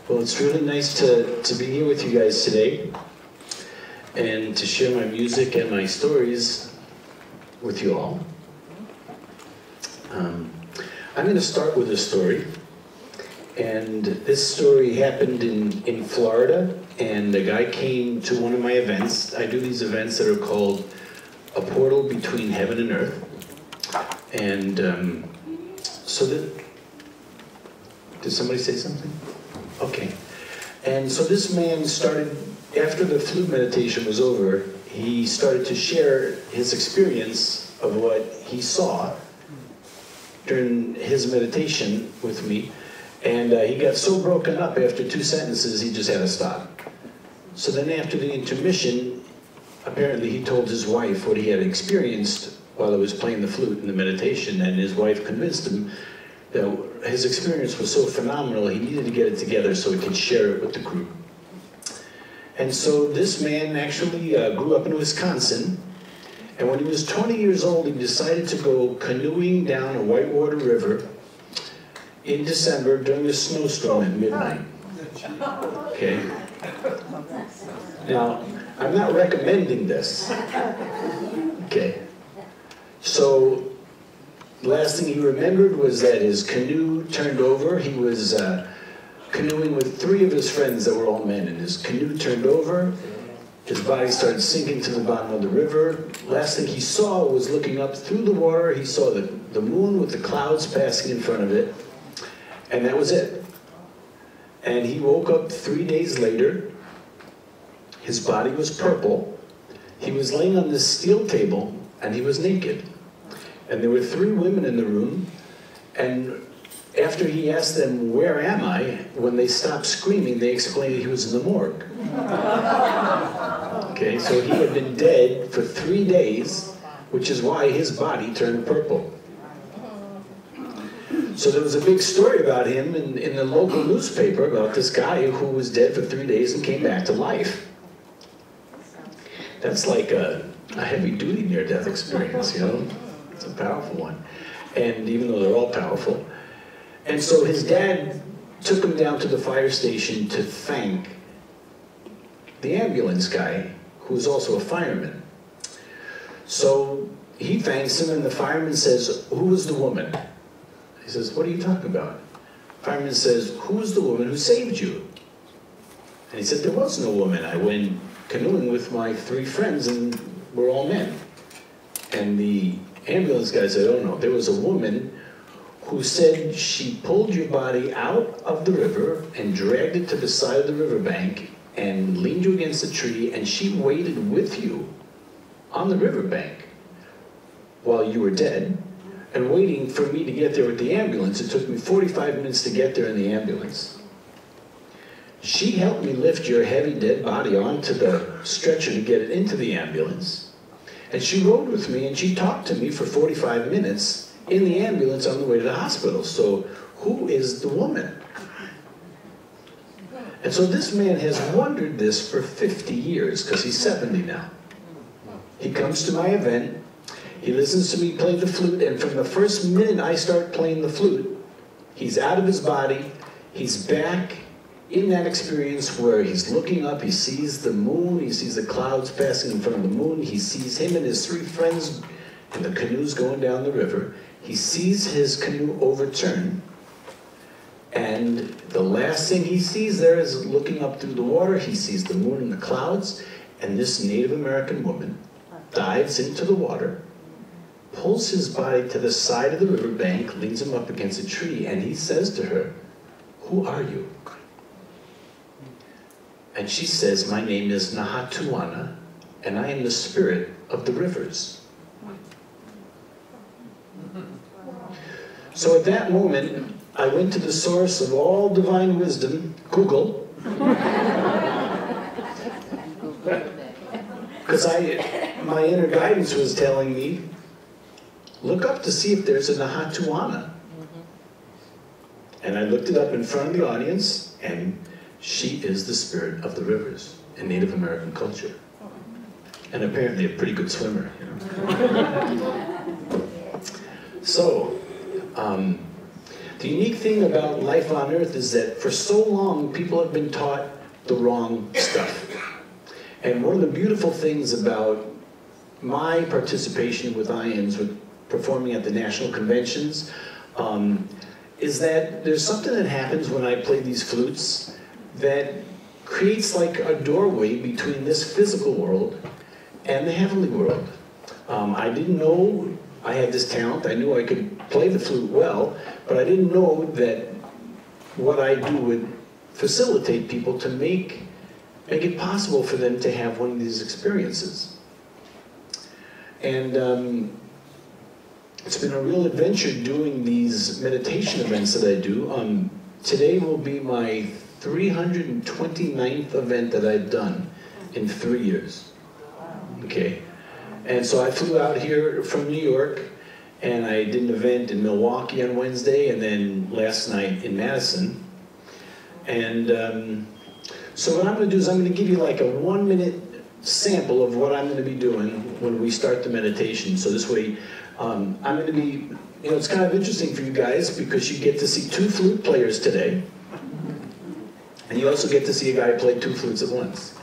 Well, it's really nice to be here with you guys today and to share my music and my stories with you all. I'm going to start with a story. And this story happened in Florida, and a guy came to one of my events. I do these events that are called A Portal Between Heaven and Earth. And did somebody say something? Okay. And so this man started, after the flute meditation was over, he started to share his experience of what he saw during his meditation with me. And he got so broken up after 2 sentences, he just had to stop. So then after the intermission, apparently he told his wife what he had experienced while he was playing the flute in the meditation, and his wife convinced him that his experience was so phenomenal, he needed to get it together so he could share it with the group. And so this man actually grew up in Wisconsin, and when he was 20 years old, he decided to go canoeing down a whitewater river in December during a snowstorm at midnight. Okay? Now, I'm not recommending this. Okay? So, the last thing he remembered was that his canoe turned over. He was canoeing with 3 of his friends that were all men, and his canoe turned over. His body started sinking to the bottom of the river. Last thing he saw was looking up through the water. He saw the moon with the clouds passing in front of it, and that was it. And he woke up 3 days later. His body was purple. He was laying on this steel table, and he was naked. And there were 3 women in the room, and after he asked them, "Where am I?" when they stopped screaming, they explained that he was in the morgue. Okay, so he had been dead for 3 days, which is why his body turned purple. So there was a big story about him in the local newspaper about this guy who was dead for 3 days and came back to life. That's like a heavy-duty near-death experience, you know? It's a powerful one. And even though they're all powerful. And so his dad took him down to the fire station to thank the ambulance guy, who was also a fireman. So he thanks him, and the fireman says, "Who was the woman?" He says, "What are you talking about?" Fireman says, "Who was the woman who saved you?" And he said, "There was no woman. I went canoeing with my 3 friends, and we're all men." And the ambulance guy said, "Oh no, there was a woman who said she pulled your body out of the river and dragged it to the side of the riverbank and leaned you against a tree, and she waited with you on the riverbank while you were dead, and waiting for me to get there with the ambulance. It took me 45 minutes to get there in the ambulance. She helped me lift your heavy dead body onto the stretcher to get it into the ambulance. And she rode with me, and she talked to me for 45 minutes in the ambulance on the way to the hospital. So who is the woman?" And so this man has wondered this for 50 years, because he's 70 now. He comes to my event, he listens to me play the flute, and from the first minute I start playing the flute, he's out of his body, he's back in that experience where he's looking up, he sees the moon, he sees the clouds passing in front of the moon, he sees him and his 3 friends in the canoes going down the river, he sees his canoe overturn, and the last thing he sees there is looking up through the water, he sees the moon and the clouds, and this Native American woman dives into the water, pulls his body to the side of the riverbank, leans him up against a tree, and he says to her, "Who are you?" And she says, "My name is Nahatuana, and I am the spirit of the rivers." So at that moment, I went to the source of all divine wisdom, Google, because my inner guidance was telling me, look up to see if there's a Nahatuana. And I looked it up in front of the audience, and she is the spirit of the rivers in Native American culture. And apparently a pretty good swimmer, you know. So, The unique thing about life on Earth is that for so long, people have been taught the wrong stuff. And one of the beautiful things about my participation with IANDS, with performing at the national conventions, is that there's something that happens when I play these flutes that creates like a doorway between this physical world and the heavenly world. I didn't know I had this talent. I knew I could play the flute well, but I didn't know that what I do would facilitate people to make it possible for them to have one of these experiences. And it's been a real adventure doing these meditation events that I do. Today will be my 329th event that I've done in 3 years. Okay. And so I flew out here from New York, and I did an event in Milwaukee on Wednesday, and then last night in Madison. And so what I'm going to do is I'm going to give you like a 1-minute sample of what I'm going to be doing when we start the meditation. So this way, I'm going to be, you know, it's kind of interesting for you guys because you get to see 2 flute players today, and you also get to see a guy play 2 flutes at once.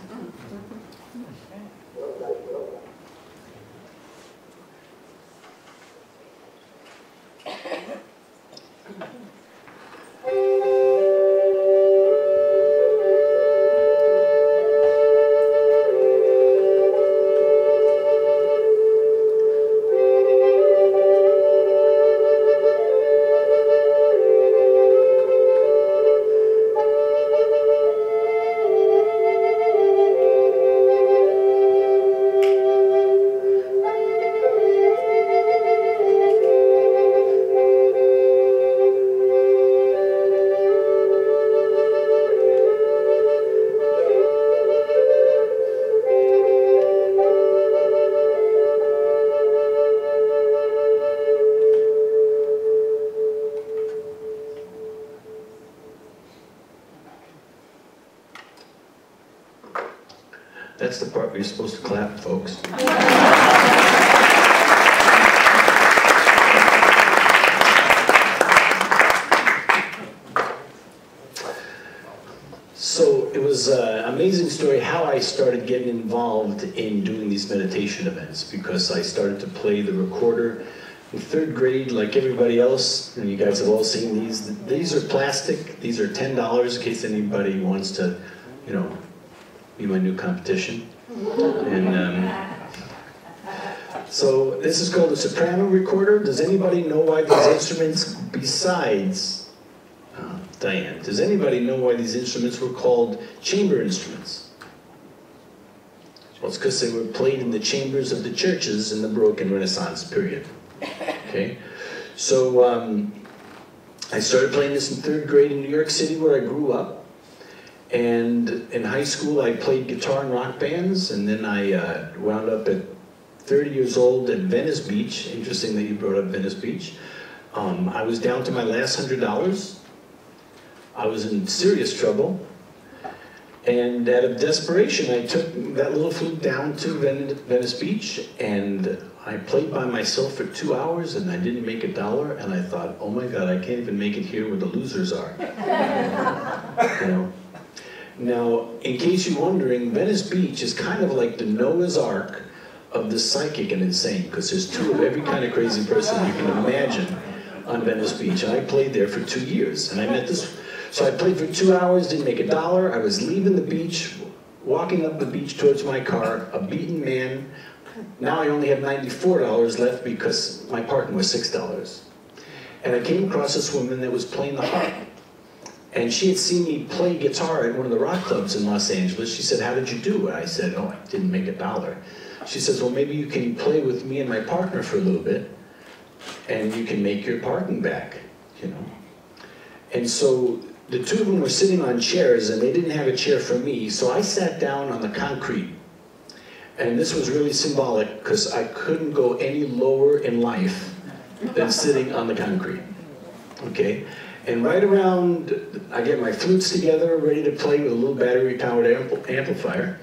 That's the part where you're supposed to clap, folks. So it was an amazing story how I started getting involved in doing these meditation events, because I started to play the recorder in 3rd grade like everybody else, and you guys have all seen these. These are plastic. These are $10 in case anybody wants to, you know, be my new competition. And so this is called a soprano recorder. Does anybody know why these instruments, besides Diane, does anybody know why these instruments were called chamber instruments? Well, it's because they were played in the chambers of the churches in the Baroque and Renaissance period. Okay, so I started playing this in 3rd grade in New York City, where I grew up. And in high school, I played guitar in rock bands, and then I wound up at 30 years old at Venice Beach. Interesting that you brought up Venice Beach. I was down to my last $100. I was in serious trouble. And out of desperation, I took that little flute down to Venice Beach, and I played by myself for 2 hours, and I didn't make $1. And I thought, oh my God, I can't even make it here where the losers are. You know? Now, in case you're wondering, Venice Beach is kind of like the Noah's Ark of the psychic and insane, because there's 2 of every kind of crazy person you can imagine on Venice Beach. And I played there for 2 years, and I met this. So I played for 2 hours, didn't make $1. I was leaving the beach, walking up the beach towards my car, a beaten man. Now I only have $94 left because my parking was $6. And I came across this woman that was playing the harp. And she had seen me play guitar at one of the rock clubs in Los Angeles. She said, how did you do? And I said, oh, I didn't make $1. She says, well, maybe you can play with me and my partner for a little bit, and you can make your parking back, you know. And so the 2 of them were sitting on chairs, and they didn't have a chair for me, so I sat down on the concrete. And this was really symbolic, because I couldn't go any lower in life than sitting on the concrete, okay? And right around, I get my flutes together, ready to play with a little battery-powered amplifier.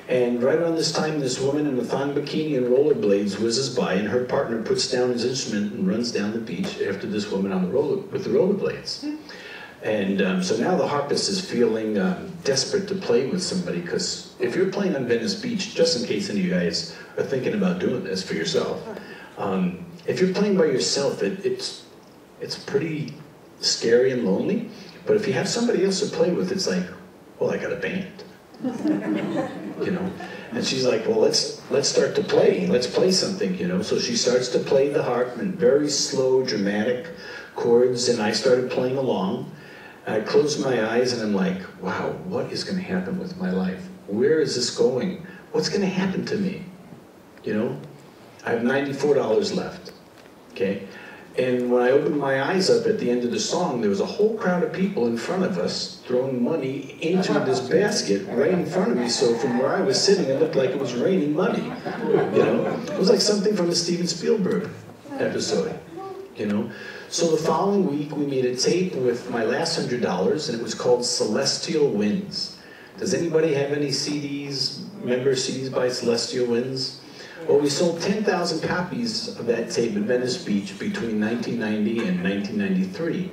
And right around this time, this woman in a thong bikini and rollerblades whizzes by, and her partner puts down his instrument and runs down the beach after this woman on the with the rollerblades. And so now the harpist is feeling desperate to play with somebody, because if you're playing on Venice Beach, just in case any of you guys are thinking about doing this for yourself, if you're playing by yourself, it's pretty scary and lonely. But if you have somebody else to play with, it's like, well, I got a band, you know. And she's like, well, let's start to play. Let's play something, you know. So she starts to play the harp in very slow, dramatic chords, and I started playing along. I closed my eyes and I'm like, wow, what is going to happen with my life? Where is this going? What's going to happen to me? You know, I have $94 left, okay? And when I opened my eyes up at the end of the song, there was a whole crowd of people in front of us throwing money into this basket right in front of me. So from where I was sitting, it looked like it was raining money, you know? It was like something from a Steven Spielberg episode, you know? So the following week, we made a tape with my last $100, and it was called Celestial Winds. Does anybody have any CDs, member CDs by Celestial Winds? Well, we sold 10,000 copies of that tape in Venice Beach between 1990 and 1993.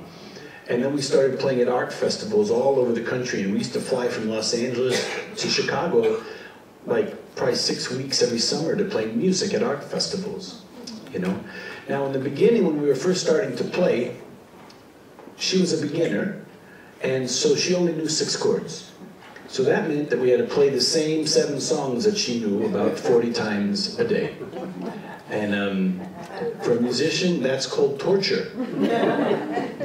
And then we started playing at art festivals all over the country, and we used to fly from Los Angeles to Chicago, like probably 6 weeks every summer to play music at art festivals, you know? Now, in the beginning, when we were first starting to play, she was a beginner, and so she only knew 6 chords. So that meant that we had to play the same 7 songs that she knew about 40 times a day. And for a musician, that's called torture.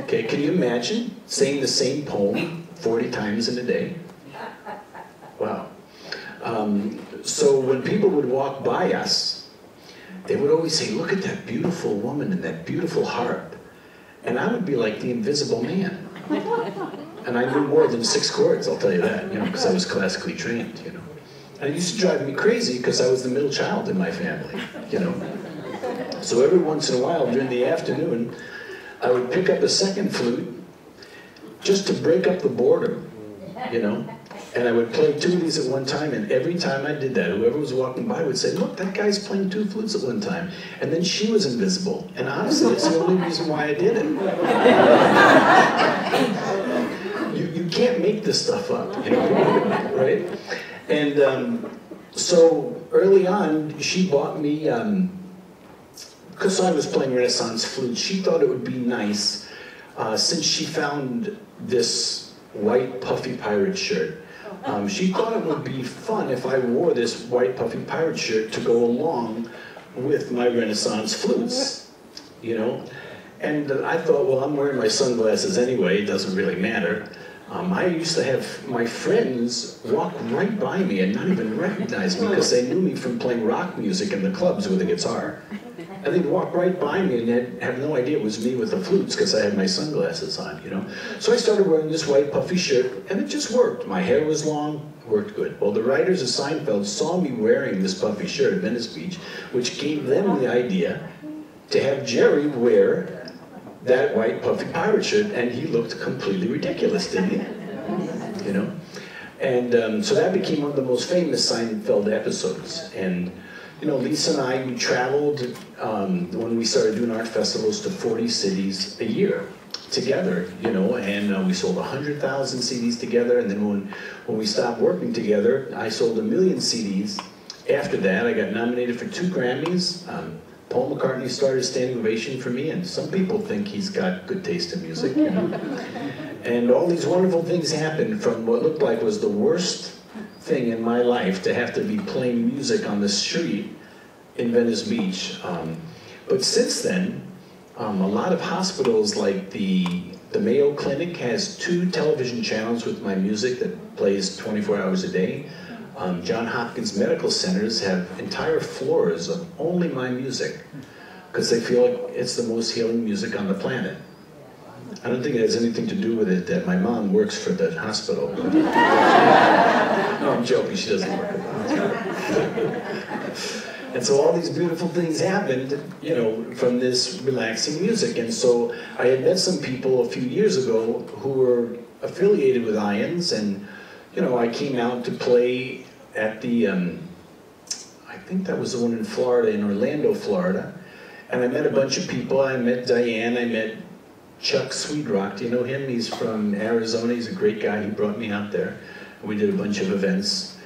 Okay, can you imagine saying the same poem 40 times in a day? Wow. So when people would walk by us, they would always say, look at that beautiful woman and that beautiful harp. And I would be like the invisible man. And I knew more than 6 chords, I'll tell you that, you know, because I was classically trained, you know. And it used to drive me crazy because I was the middle child in my family, you know. So every once in a while during the afternoon, I would pick up a second flute just to break up the boredom, you know. And I would play 2 of these at one time, and every time I did that, whoever was walking by would say, look, that guy's playing 2 flutes at one time. And then she was invisible. And honestly, it's the only reason why I did it. You can't make this stuff up, you know, right? And so early on, she bought me, because I was playing Renaissance flute, she thought it would be nice, since she found this white puffy pirate shirt. She thought it would be fun if I wore this white puffy pirate shirt to go along with my Renaissance flutes, you know? And I thought, well, I'm wearing my sunglasses anyway, it doesn't really matter. I used to have my friends walk right by me and not even recognize me because they knew me from playing rock music in the clubs with a guitar. And they'd walk right by me and have no idea it was me with the flutes because I had my sunglasses on, you know. So I started wearing this white puffy shirt, and it just worked. My hair was long, worked good. Well, the writers of Seinfeld saw me wearing this puffy shirt at Venice Beach, which gave them the idea to have Jerry wear that white puffy pirate shirt, and he looked completely ridiculous, didn't he? You know? And so that became one of the most famous Seinfeld episodes. And you know, Lisa and I, we traveled when we started doing art festivals to 40 cities a year together, you know, and we sold 100,000 CDs together, and then when we stopped working together, I sold 1 million CDs. After that, I got nominated for 2 Grammys. Paul McCartney started a standing ovation for me, and some people think he's got good taste in music, you know. And all these wonderful things happened from what looked like was the worst thing in my life to have to be playing music on the street in Venice Beach. But since then, a lot of hospitals like the Mayo Clinic has 2 television channels with my music that plays 24 hours a day. John Hopkins Medical Centers have entire floors of only my music because they feel like it's the most healing music on the planet. I don't think it has anything to do with it that my mom works for the hospital. No, I'm joking, she doesn't work at the hospital. And so all these beautiful things happened, you know, from this relaxing music. And so I had met some people a few years ago who were affiliated with IANDS, and, you know, I came out to play at the, I think that was the one in Florida, in Orlando, Florida. And I met a bunch of people. I met Diane, I met Chuck Sweetrock. Do you know him? He's from Arizona. He's a great guy. He brought me out there. We did a bunch of events.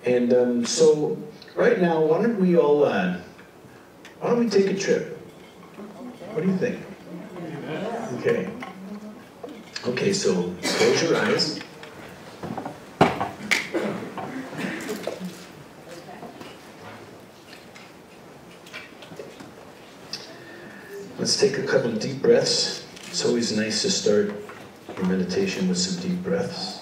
And so right now, why don't we all, why don't we take a trip? What do you think? Okay. Okay, so close your eyes. Let's take a couple of deep breaths. It's always nice to start your meditation with some deep breaths.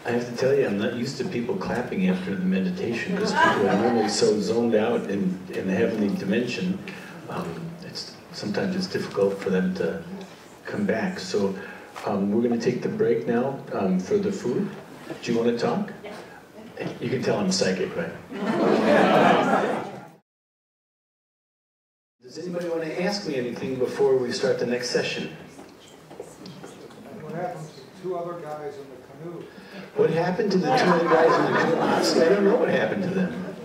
I have to tell you, I'm not used to people clapping after the meditation, because people are normally so zoned out in the heavenly dimension. Sometimes it's difficult for them to come back. So we're going to take the break now for the food. Do you want to talk? You can tell I'm psychic, right? Does anybody want to ask me anything before we start the next session? What happened to the 2 other guys in the canoe? What happened to the 2 other guys in the canoe? Honestly, I don't know what happened to them.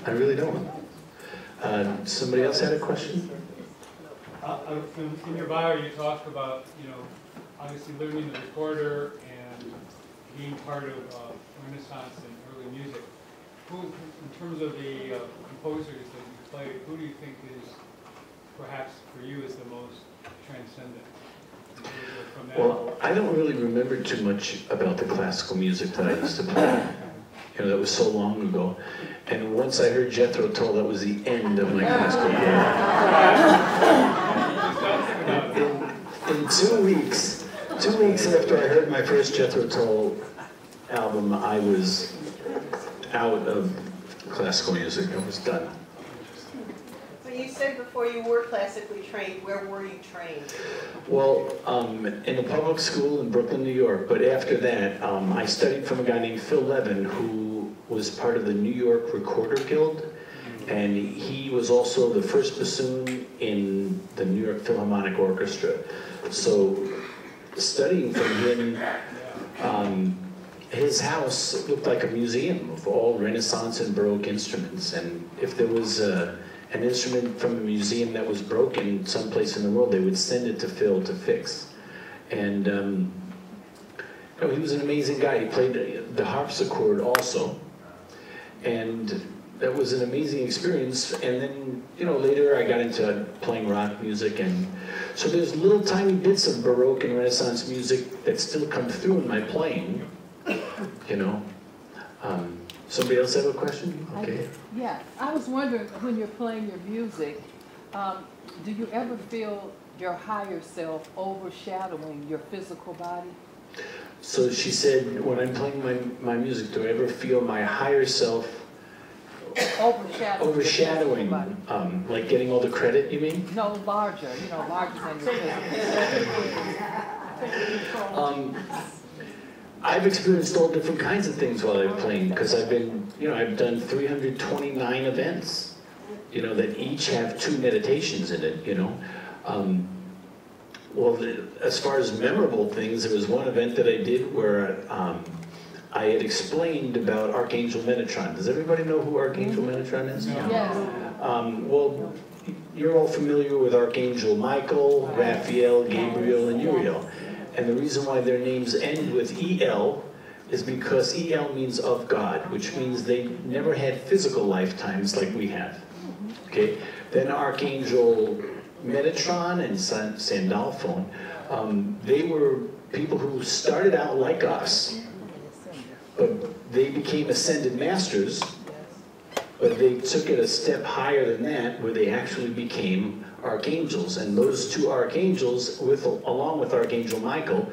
I really don't. Somebody else had a question? In your bio, you talk about, obviously learning the recorder and being part of Renaissance and early music. Who, in terms of the composers that you play, who do you think is, perhaps for you, is the most transcendent? Well, I don't really remember too much about the classical music that I used to play. That was so long ago. And once I heard Jethro Tull, that was the end of my classical playing. In 2 weeks after I heard my first Jethro Tull album, I was out of classical music. I was done. But you said before you were classically trained, where were you trained? Well, in a public school in Brooklyn, New York, but after that, I studied from a guy named Phil Levin, who was part of the New York Recorder Guild, and he was also the first bassoon in the New York Philharmonic Orchestra. So, studying from him, his house looked like a museum of all Renaissance and Baroque instruments, and if there was an instrument from a museum that was broken someplace in the world, they would send it to Phil to fix. And he was an amazing guy. He played the harpsichord also. And that was an amazing experience. And then, later I got into playing rock music. And so there's little tiny bits of Baroque and Renaissance music that still come through in my playing, Somebody else have a question? Okay. Yeah, I was wondering, when you're playing your music, do you ever feel your higher self overshadowing your physical body? So she said, when I'm playing my music, do I ever feel my higher self overshadowing, like getting all the credit, you mean? No, larger, larger than your physical. I've experienced all different kinds of things while I'm playing, because I've done 329 events, that each have 2 meditations in it, Well, as far as memorable things, there was one event that I did where I had explained about Archangel Metatron. Does everybody know who Archangel Metatron is? Yes. Well, you're all familiar with Archangel Michael, Raphael, Gabriel, and Uriel. And the reason why their names end with E-L is because E-L means of God, which means they never had physical lifetimes like we have. Okay? Then Archangel Metatron and Sandalphon, they were people who started out like us, but they became ascended masters, but they took it a step higher than that, where they actually became archangels. And those 2 archangels, along with Archangel Michael,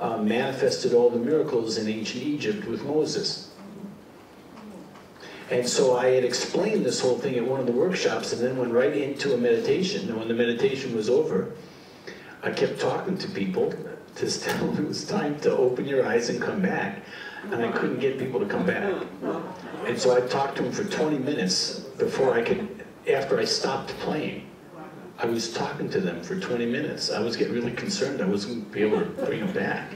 manifested all the miracles in ancient Egypt with Moses. And so I had explained this whole thing at one of the workshops, and then went right into a meditation. And when the meditation was over, I kept talking to people to tell them it was time to open your eyes and come back. And I couldn't get people to come back. And so I talked to them for 20 minutes before after I stopped playing. I was talking to them for 20 minutes. I was getting really concerned I wasn't going to be able to bring them back,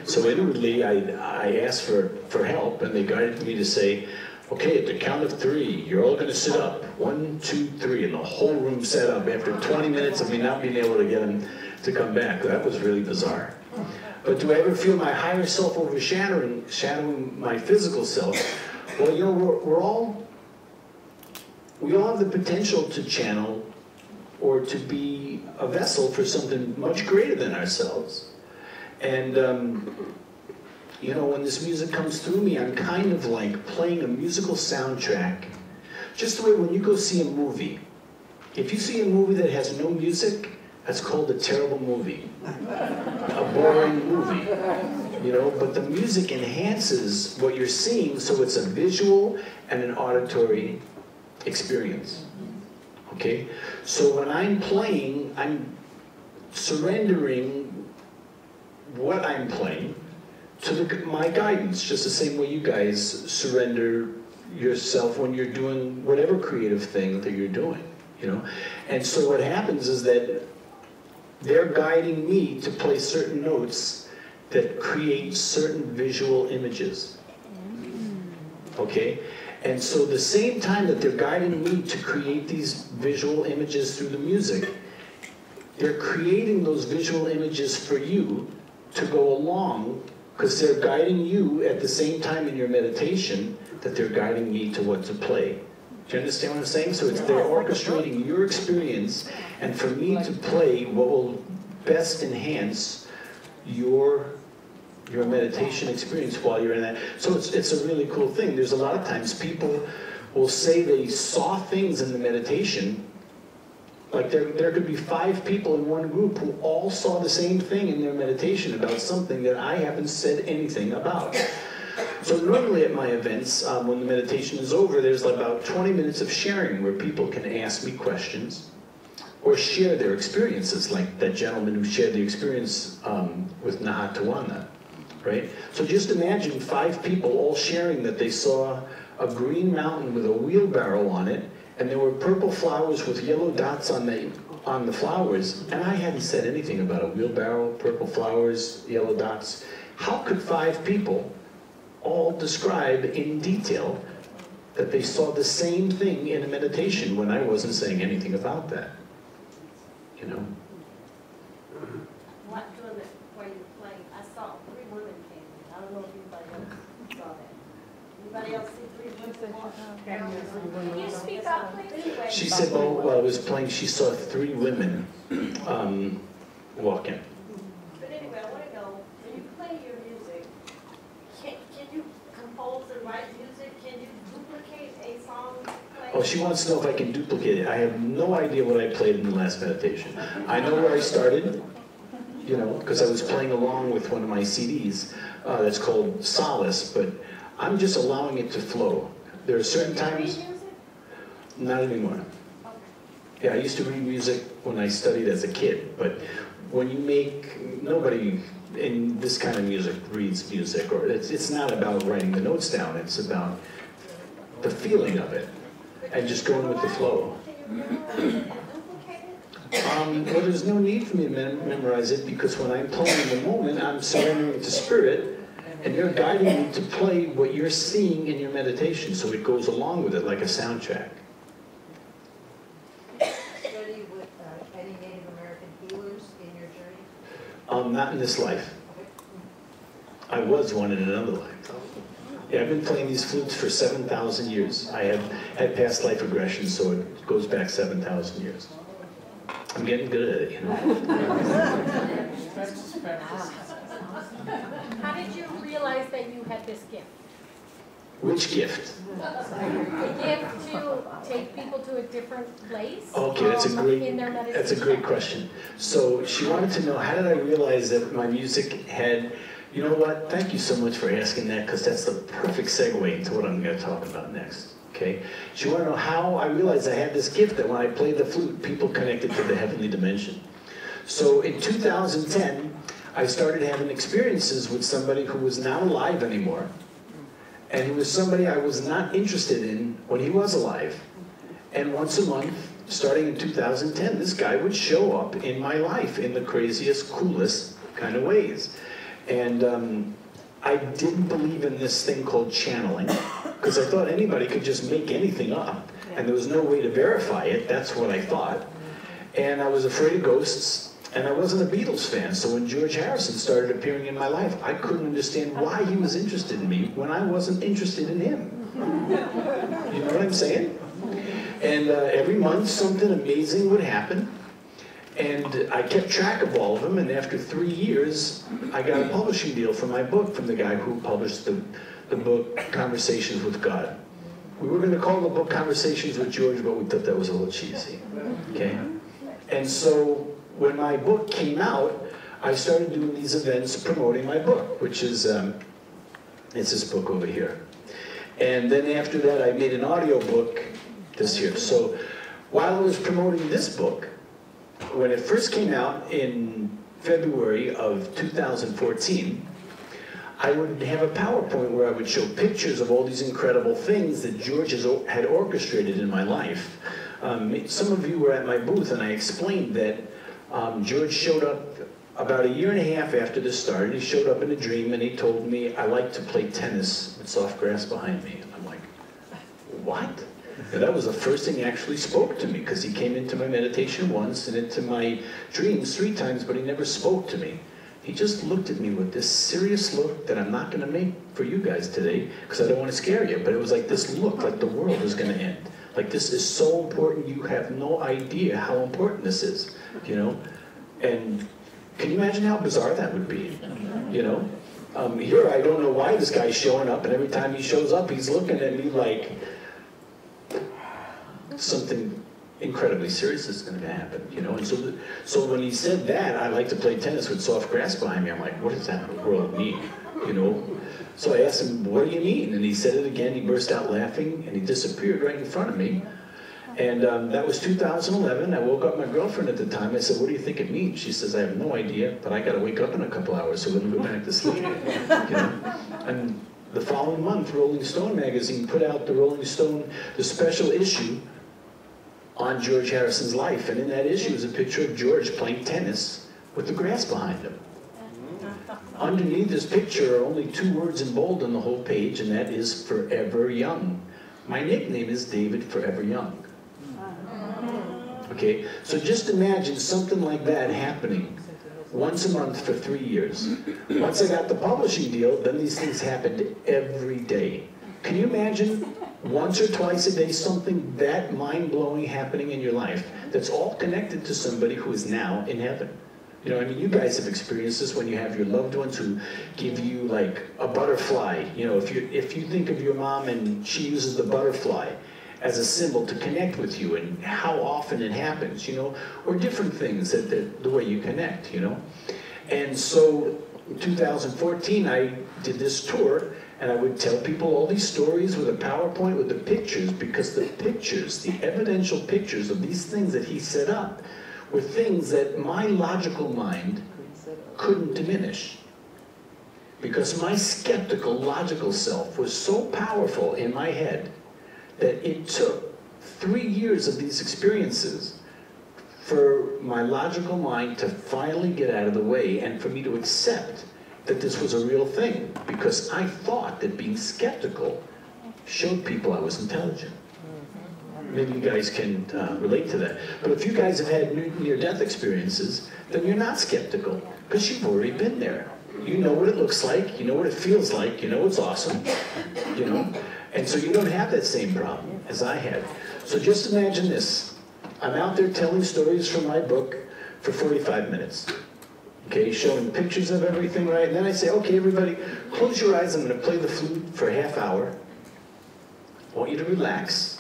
So inwardly, I asked for help, and they guided me to say, okay, at the count of 3, you're all going to sit up. 1, 2, 3, and the whole room sat up after 20 minutes of me not being able to get them to come back. That was really bizarre. But do I ever feel my higher self shadowing my physical self? Well, we all have the potential to channel or to be a vessel for something much greater than ourselves. And, when this music comes through me, I'm kind of like playing a musical soundtrack. Just the way when you go see a movie, if you see a movie that has no music, that's called a terrible movie. A boring movie. you know, but the music enhances what you're seeing, so it's a visual and an auditory experience. Okay? So when I'm playing, I'm surrendering what I'm playing to my guidance, just the same way you guys surrender yourself when you're doing whatever creative thing that you're doing, you know? And so what happens is that they're guiding me to play certain notes that create certain visual images. Okay? And so the same time that they're guiding me to create these visual images through the music, they're creating those visual images for you to go along, because they're guiding you at the same time in your meditation that they're guiding me to what to play. Do you understand what I'm saying? So it's, they're orchestrating your experience, and for me to play what will best enhance your meditation experience while you're in that. So it's a really cool thing. There's a lot of times people will say they saw things in the meditation, like there could be 5 people in one group who all saw the same thing in their meditation about something that I haven't said anything about. So normally at my events, when the meditation is over, there's about 20 minutes of sharing where people can ask me questions or share their experiences, like that gentleman who shared the experience with Nahatawana, right? So just imagine 5 people all sharing that they saw a green mountain with a wheelbarrow on it, and there were purple flowers with yellow dots on the flowers, and I hadn't said anything about a wheelbarrow, purple flowers, yellow dots. How could 5 people all describe in detail that they saw the same thing in a meditation when I wasn't saying anything about that? You know? What doing it while you were playing? I saw 3 women came in. I don't know if anybody else saw that. Anybody else see 3 women walk? Can you speak up, please? Anyway, She said, well, while I was playing, she saw 3 women walk in. but anyway, I want to know, when you play your music, can you compose and write music? Can you duplicate a song played? Oh, she wants to know if I can duplicate it. I have no idea what I played in the last meditation. I know where I started, you know, because I was playing along with one of my CDs that's called Solace, but I'm just allowing it to flow. There are certain times... Read music? Not anymore. Yeah, I used to read music when I studied as a kid, but when you make... Nobody in this kind of music reads music, or it's not about writing the notes down, it's about the feeling of it, and just going with the flow. Can you memorize it and duplicate it? Well, there's no need for me to memorize it, because when I'm playing in the moment, I'm surrendering to spirit, and they're guiding me to play what you're seeing in your meditation, so it goes along with it like a soundtrack. Study with any Native American healers in your journey? Not in this life. I was one in another life. Yeah, I've been playing these flutes for 7,000 years. I have had past life regression, so it goes back 7,000 years. I'm getting good at it, you know. How did you realize that you had this gift? Which gift? The gift to take people to a different place? Okay, in their meditation? that's a great question. So she wanted to know, how did I realize that my music had, you know what, thank you so much for asking that, because that's the perfect segue into what I'm going to talk about next. Okay? She wanted to know how I realized I had this gift that when I played the flute, people connected to the heavenly dimension. So in 2010, I started having experiences with somebody who was not alive anymore. And he was somebody I was not interested in when he was alive. And once a month, starting in 2010, this guy would show up in my life in the craziest, coolest kind of ways. And I didn't believe in this thing called channeling, because I thought anybody could just make anything up, and there was no way to verify it. That's what I thought. And I was afraid of ghosts. And I wasn't a Beatles fan, so when George Harrison started appearing in my life, I couldn't understand why he was interested in me when I wasn't interested in him. You know what I'm saying? And every month something amazing would happen, and I kept track of all of them, and after 3 years, I got a publishing deal for my book from the guy who published the book Conversations with God. We were going to call the book Conversations with George, but we thought that was a little cheesy. Okay? And so when my book came out, I started doing these events promoting my book, which is, it's this book over here. And then after that, I made an audio book this year. So while I was promoting this book, when it first came out in February of 2014, I would have a PowerPoint where I would show pictures of all these incredible things that George had orchestrated in my life. Some of you were at my booth, and I explained that George showed up about 1.5 years after this started. He showed up in a dream, and he told me, I like to play tennis with soft grass behind me. I'm like, what? And that was the first thing he actually spoke to me, because he came into my meditation once and into my dreams 3 times, but he never spoke to me. He just looked at me with this serious look that I'm not going to make for you guys today, because I don't want to scare you, but it was like this look like the world was going to end. Like, this is so important, you have no idea how important this is, you know? And can you imagine how bizarre that would be, you know? Here, I don't know why this guy's showing up, and every time he shows up, he's looking at me like something incredibly serious is going to happen, you know? And so when he said that, I like to play tennis with soft grass behind me, I'm like, what does that world mean, you know? So I asked him, what do you mean? And he said it again, he burst out laughing, and he disappeared right in front of me. And that was 2011. I woke up my girlfriend at the time. I said, what do you think it means? She says, I have no idea, but I got to wake up in a couple hours, so let me go back to sleep, you know? And the following month, Rolling Stone magazine put out the special issue on George Harrison's life. And in that issue is a picture of George playing tennis with the grass behind him. Underneath this picture are only 2 words in bold on the whole page, and that is Forever Young. My nickname is David Forever Young. Okay, so just imagine something like that happening once a month for 3 years. Once I got the publishing deal, then these things happened every day. Can you imagine once or twice a day something that mind-blowing happening in your life that's all connected to somebody who is now in heaven? You know, I mean, you guys have experienced this when you have your loved ones who give you like a butterfly. You know, if you think of your mom and she uses the butterfly as a symbol to connect with you, and how often it happens, you know, or different things that the way you connect, you know. And so in 2014, I did this tour, and I would tell people all these stories with a PowerPoint with the pictures, because the pictures, the evidential pictures of these things that he set up, were things that my logical mind couldn't diminish. Because my skeptical, logical self was so powerful in my head that it took 3 years of these experiences for my logical mind to finally get out of the way and for me to accept that this was a real thing. Because I thought that being skeptical showed people I was intelligent. Maybe you guys can relate to that. But if you guys have had near-death experiences, then you're not skeptical, because you've already been there. You know what it looks like, you know what it feels like, you know it's awesome, you know? And so you don't have that same problem as I had. So just imagine this. I'm out there telling stories from my book for 45 minutes. Okay, showing pictures of everything, right? And then I say, okay, everybody, close your eyes, I'm gonna play the flute for a half hour. I want you to relax.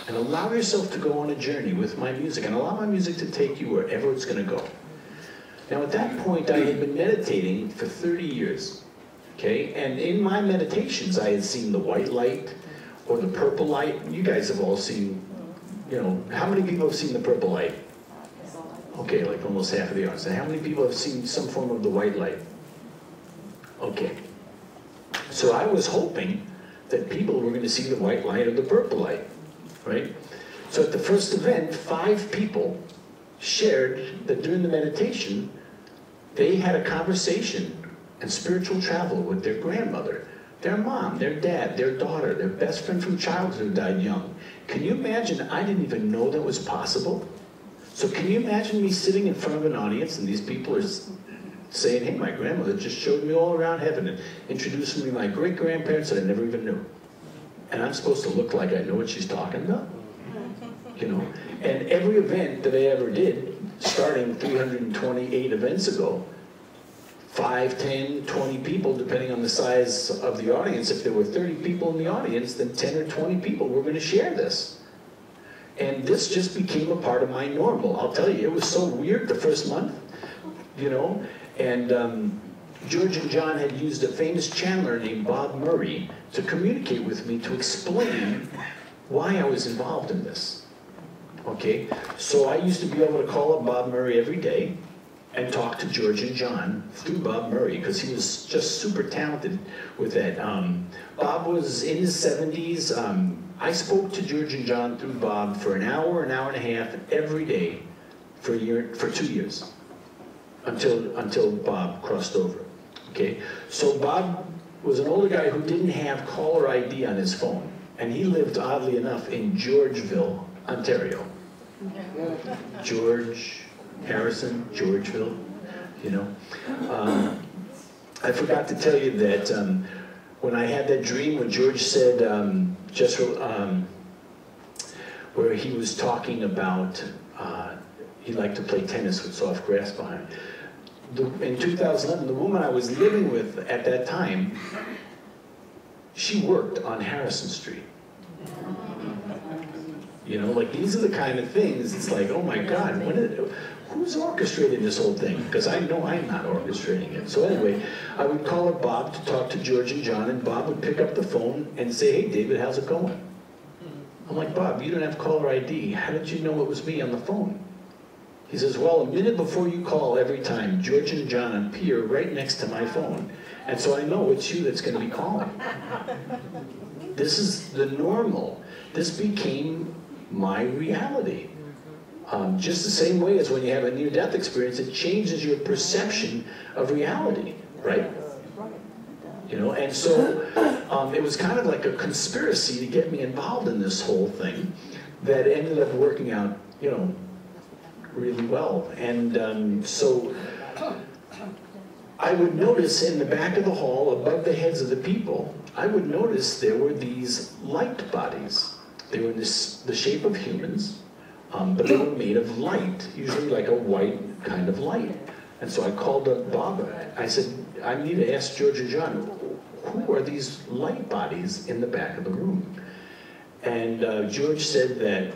And allow yourself to go on a journey with my music, and allow my music to take you wherever it's going to go. Now at that point, I had been meditating for 30 years, okay? And in my meditations, I had seen the white light or the purple light. You guys have all seen, you know, how many people have seen the purple light? Okay, like almost half of the audience. And how many people have seen some form of the white light? Okay. So I was hoping that people were going to see the white light or the purple light. Right? So at the first event, 5 people shared that during the meditation, they had a conversation and spiritual travel with their grandmother, their mom, their dad, their daughter, their best friend from childhood who died young. Can you imagine? I didn't even know that was possible. So can you imagine me sitting in front of an audience and these people are saying, hey, my grandmother just showed me all around heaven and introducing me to my great-grandparents that I never even knew. And I'm supposed to look like I know what she's talking about, you know? And every event that I ever did, starting 328 events ago, 5, 10, 20 people, depending on the size of the audience. If there were 30 people in the audience, then 10 or 20 people were going to share this. And this just became a part of my normal. I'll tell you, it was so weird the first month. you know? And George and John had used a famous channeler named Bob Murray to communicate with me to explain why I was involved in this. Okay? So I used to be able to call up Bob Murray every day and talk to George and John through Bob Murray, because he was just super talented with that. Bob was in his 70s. I spoke to George and John through Bob for an hour and a half every day for 2 years, until Bob crossed over. Okay, so Bob was an older guy who didn't have caller ID on his phone, and he lived, oddly enough, in Georgeville, Ontario. George Harrison, Georgeville, you know. I forgot to tell you that when I had that dream when George said, where he was talking about he liked to play tennis with soft grass behind. In 2011, the woman I was living with at that time, she worked on Harrison Street. You know, like these are the kind of things, it's like, oh my God, who's orchestrating this whole thing? Because I know I'm not orchestrating it. So anyway, I would call up Bob to talk to George and John, and Bob would pick up the phone and say, hey David, how's it going? I'm like, Bob, you don't have caller ID. How did you know it was me on the phone? He says, well, a minute before you call every time, George and John appear right next to my phone. And so I know it's you that's going to be calling. This is the normal. This became my reality. Just the same way as when you have a near-death experience, it changes your perception of reality, right? You know, and so it was kind of like a conspiracy to get me involved in this whole thing that ended up working out, you know, really well. And so I would notice in the back of the hall, above the heads of the people, I would notice there were these light bodies. They were in the shape of humans, but they were made of light, usually like a white kind of light. And so I called up Bob. I said, I need to ask George and John, who are these light bodies in the back of the room? And George said that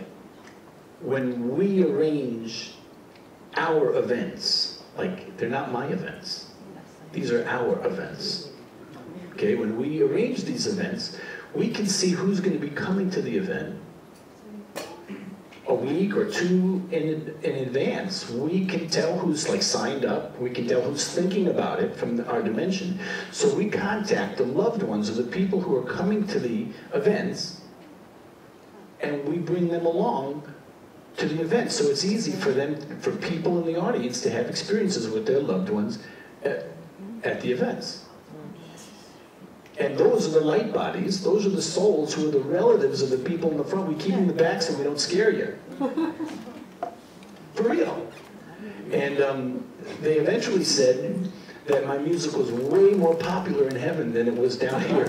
when we arrange our events, like they're not my events, these are our events. Okay, when we arrange these events, we can see who's going to be coming to the event a week or two in advance. We can tell who's like signed up. We can tell who's thinking about it from our dimension. So we contact the loved ones of the people who are coming to the events, and we bring them along to the event. So it's easy for them, for people in the audience to have experiences with their loved ones at the events. And those are the light bodies, those are the souls who are the relatives of the people in the front. We keep them in the back so we don't scare you. For real. And they eventually said that my music was way more popular in heaven than it was down here.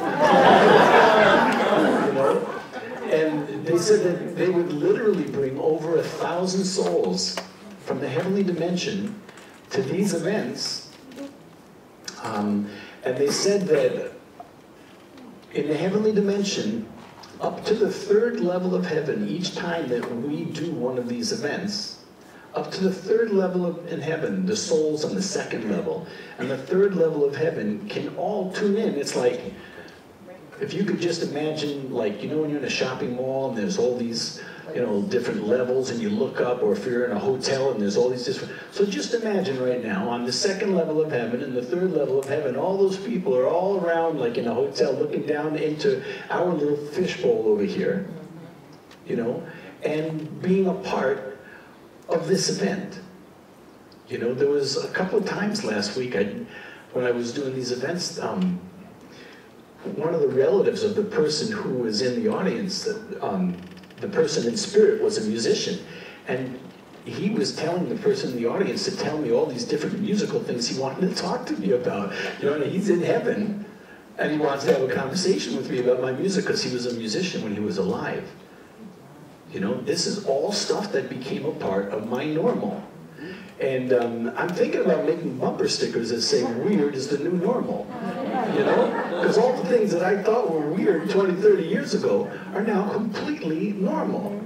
You know? And they said that they would literally bring over 1,000 souls from the heavenly dimension to these events. And they said that in the heavenly dimension, up to the 3rd level of heaven, each time that we do one of these events, up to the 3rd level in heaven, the souls on the 2nd level, and the 3rd level of heaven can all tune in. It's like, if you could just imagine, like, you know when you're in a shopping mall and there's all these, you know, different levels, and you look up, or if you're in a hotel and there's all these different, so just imagine right now, on the 2nd level of heaven and the 3rd level of heaven, all those people are all around, like in a hotel, looking down into our little fishbowl over here, you know, and being a part of this event. You know, there was a couple of times last week, when I was doing these events, one of the relatives of the person who was in the audience, the person in spirit was a musician, and he was telling the person in the audience to tell me all these different musical things he wanted to talk to me about. You know, and he's in heaven, and he wants to have a conversation with me about my music because he was a musician when he was alive. You know, this is all stuff that became a part of my normal. And I'm thinking about making bumper stickers that say, weird is the new normal. You know? Because all the things that I thought were weird 20, 30 years ago are now completely normal.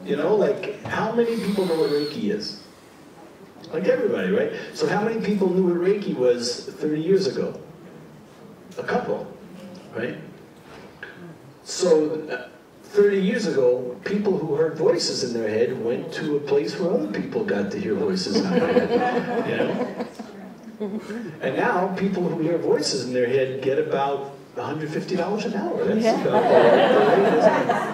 You know, like, how many people know what Reiki is? like everybody, right? So how many people knew what Reiki was 30 years ago? A couple, right? So 30 years ago, people who heard voices in their head went to a place where other people got to hear voices in their head, you know? And now, people who hear voices in their head get about $150 an hour. That's about the rate, isn't it?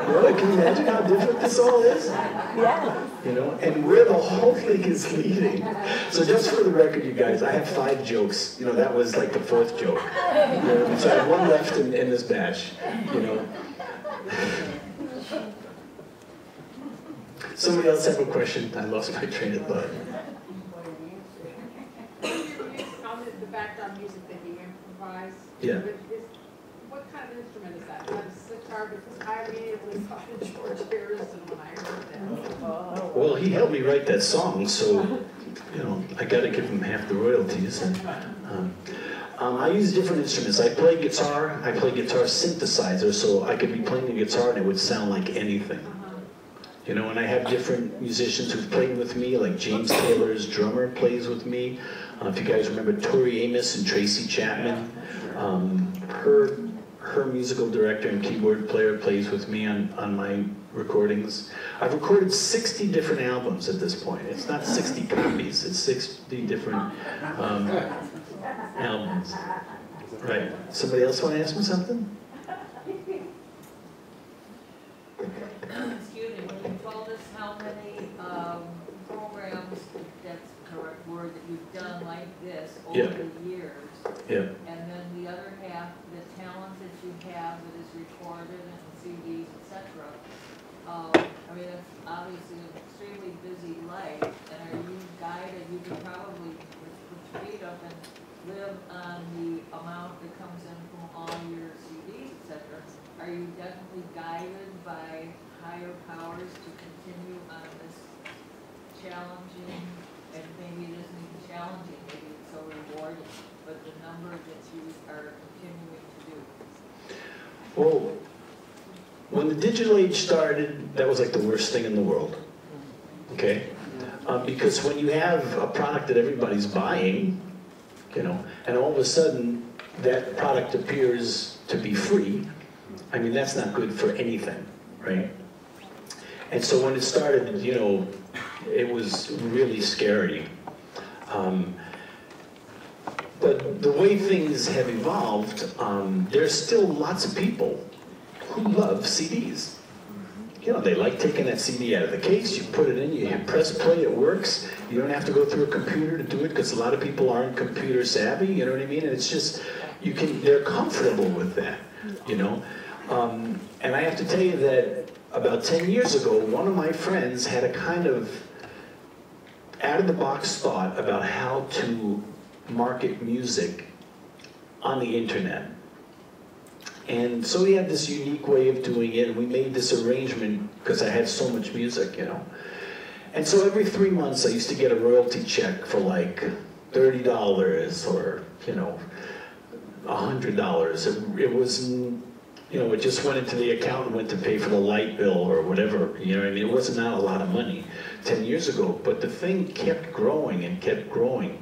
Well, can you imagine how different this all is? Yeah. You know, and where the whole thing is leading. So just for the record, you guys, I have 5 jokes. You know, that was like the 4th joke. You know, so I have 1 left in this batch, you know. Somebody else have a question? I lost my train of thought. On the background music that you improvise, Yeah. what kind of instrument is that? Not a sitar, because I immediately thought of George Harrison when I heard that. Well, he helped me write that song, so, you know, I got to give him half the royalties. And I use different instruments. I play guitar synthesizer, so I could be playing the guitar and it would sound like anything. You know, and I have different musicians who've played with me, like James Taylor's drummer plays with me. If you guys remember Tori Amos and Tracy Chapman, her musical director and keyboard player plays with me on my recordings. I've recorded 60 different albums at this point. It's not 60 copies, it's 60 different albums. Right. Somebody else want to ask me something? Excuse me, when you told us how many programs, that's the correct word, that you've done like this over the years, and then the other half, the talent that you have that is recorded and CDs, etc. I mean, it's obviously an extremely busy life, and are you guided? You can probably put your feet up and live on the amount that comes in from all your CDs, etc. Are you definitely guided by higher powers to continue on this challenging, and maybe it isn't even challenging, maybe it's so rewarding, but the number that you are continuing to do? Well, when the digital age started, that was like the worst thing in the world, okay? Because when you have a product that everybody's buying, you know, and all of a sudden that product appears to be free, I mean, that's not good for anything, right? And so when it started, you know, it was really scary. But the way things have evolved, there's still lots of people who love CDs. You know, they like taking that CD out of the case, you put it in, you hit press play, it works. You don't have to go through a computer to do it, because a lot of people aren't computer savvy, you know what I mean? And it's just, they're comfortable with that, you know? And I have to tell you that about 10 years ago, one of my friends had a kind of out-of-the-box thought about how to market music on the internet. And so he had this unique way of doing it, and we made this arrangement because I had so much music, you know. And so every 3 months I used to get a royalty check for like $30 or, you know, $100. It was, you know, it just went into the account and went to pay for the light bill or whatever, you know what I mean? It wasn't not a lot of money 10 years ago, but the thing kept growing and kept growing.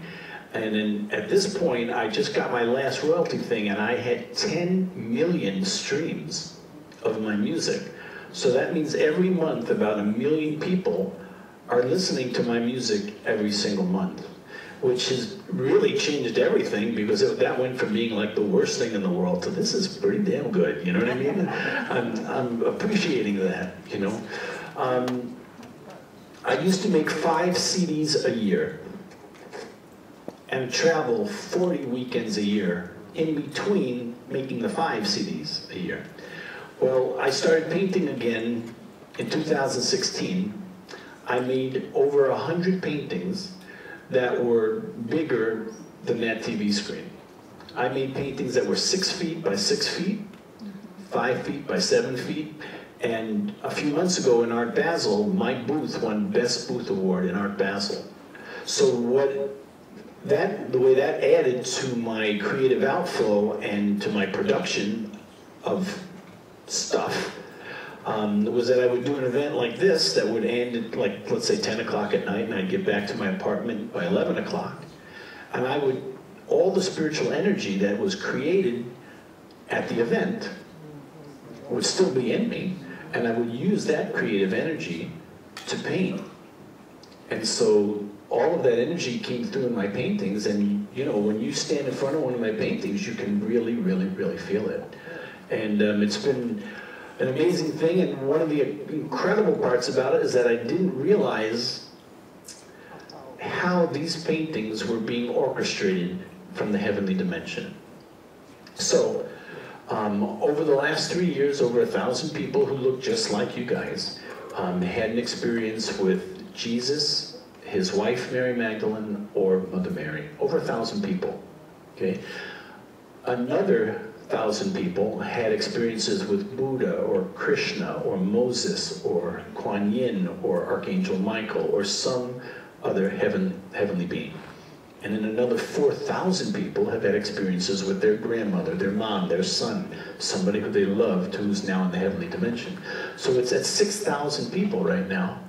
And then at this point, I just got my last royalty thing, and I had 10 million streams of my music. So that means every month about 1 million people are listening to my music every single month, which has really changed everything, because that went from being like the worst thing in the world to this is pretty damn good, you know what I mean? I'm appreciating that, you know. I used to make 5 CDs a year and travel 40 weekends a year in between making the 5 CDs a year. Well, I started painting again in 2016. I made over 100 paintings that were bigger than that TV screen. I made paintings that were 6 feet by 6 feet, 5 feet by 7 feet, and a few months ago in Art Basel, my booth won Best Booth Award in Art Basel. So the way that added to my creative outflow and to my production of stuff was that I would do an event like this that would end at, like, let's say 10 o'clock at night, and I'd get back to my apartment by 11 o'clock. And I would, all the spiritual energy that was created at the event would still be in me, and I would use that creative energy to paint. And so all of that energy came through in my paintings, and you know, when you stand in front of one of my paintings, you can really, really, really feel it. And it's been an amazing thing, and one of the incredible parts about it is that I didn't realize how these paintings were being orchestrated from the heavenly dimension. So, over the last 3 years, over 1,000 people who look just like you guys had an experience with Jesus, his wife Mary Magdalene, or Mother Mary. Over 1,000 people, okay? Another 1,000 people had experiences with Buddha, or Krishna, or Moses, or Kuan Yin, or Archangel Michael, or some other heavenly being. And then another 4,000 people have had experiences with their grandmother, their mom, their son, somebody who they loved who's now in the heavenly dimension. So it's at 6,000 people right now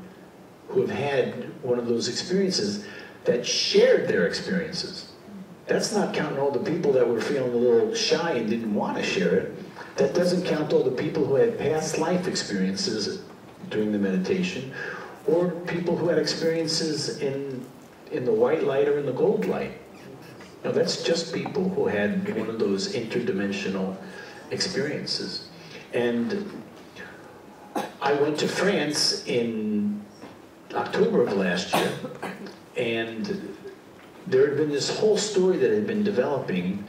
who have had one of those experiences that shared their experiences. That's not counting all the people that were feeling a little shy and didn't want to share it. That doesn't count all the people who had past life experiences during the meditation, or people who had experiences in the white light or in the gold light. Now that's just people who had one of those interdimensional experiences. And I went to France in October of last year, and there had been this whole story that had been developing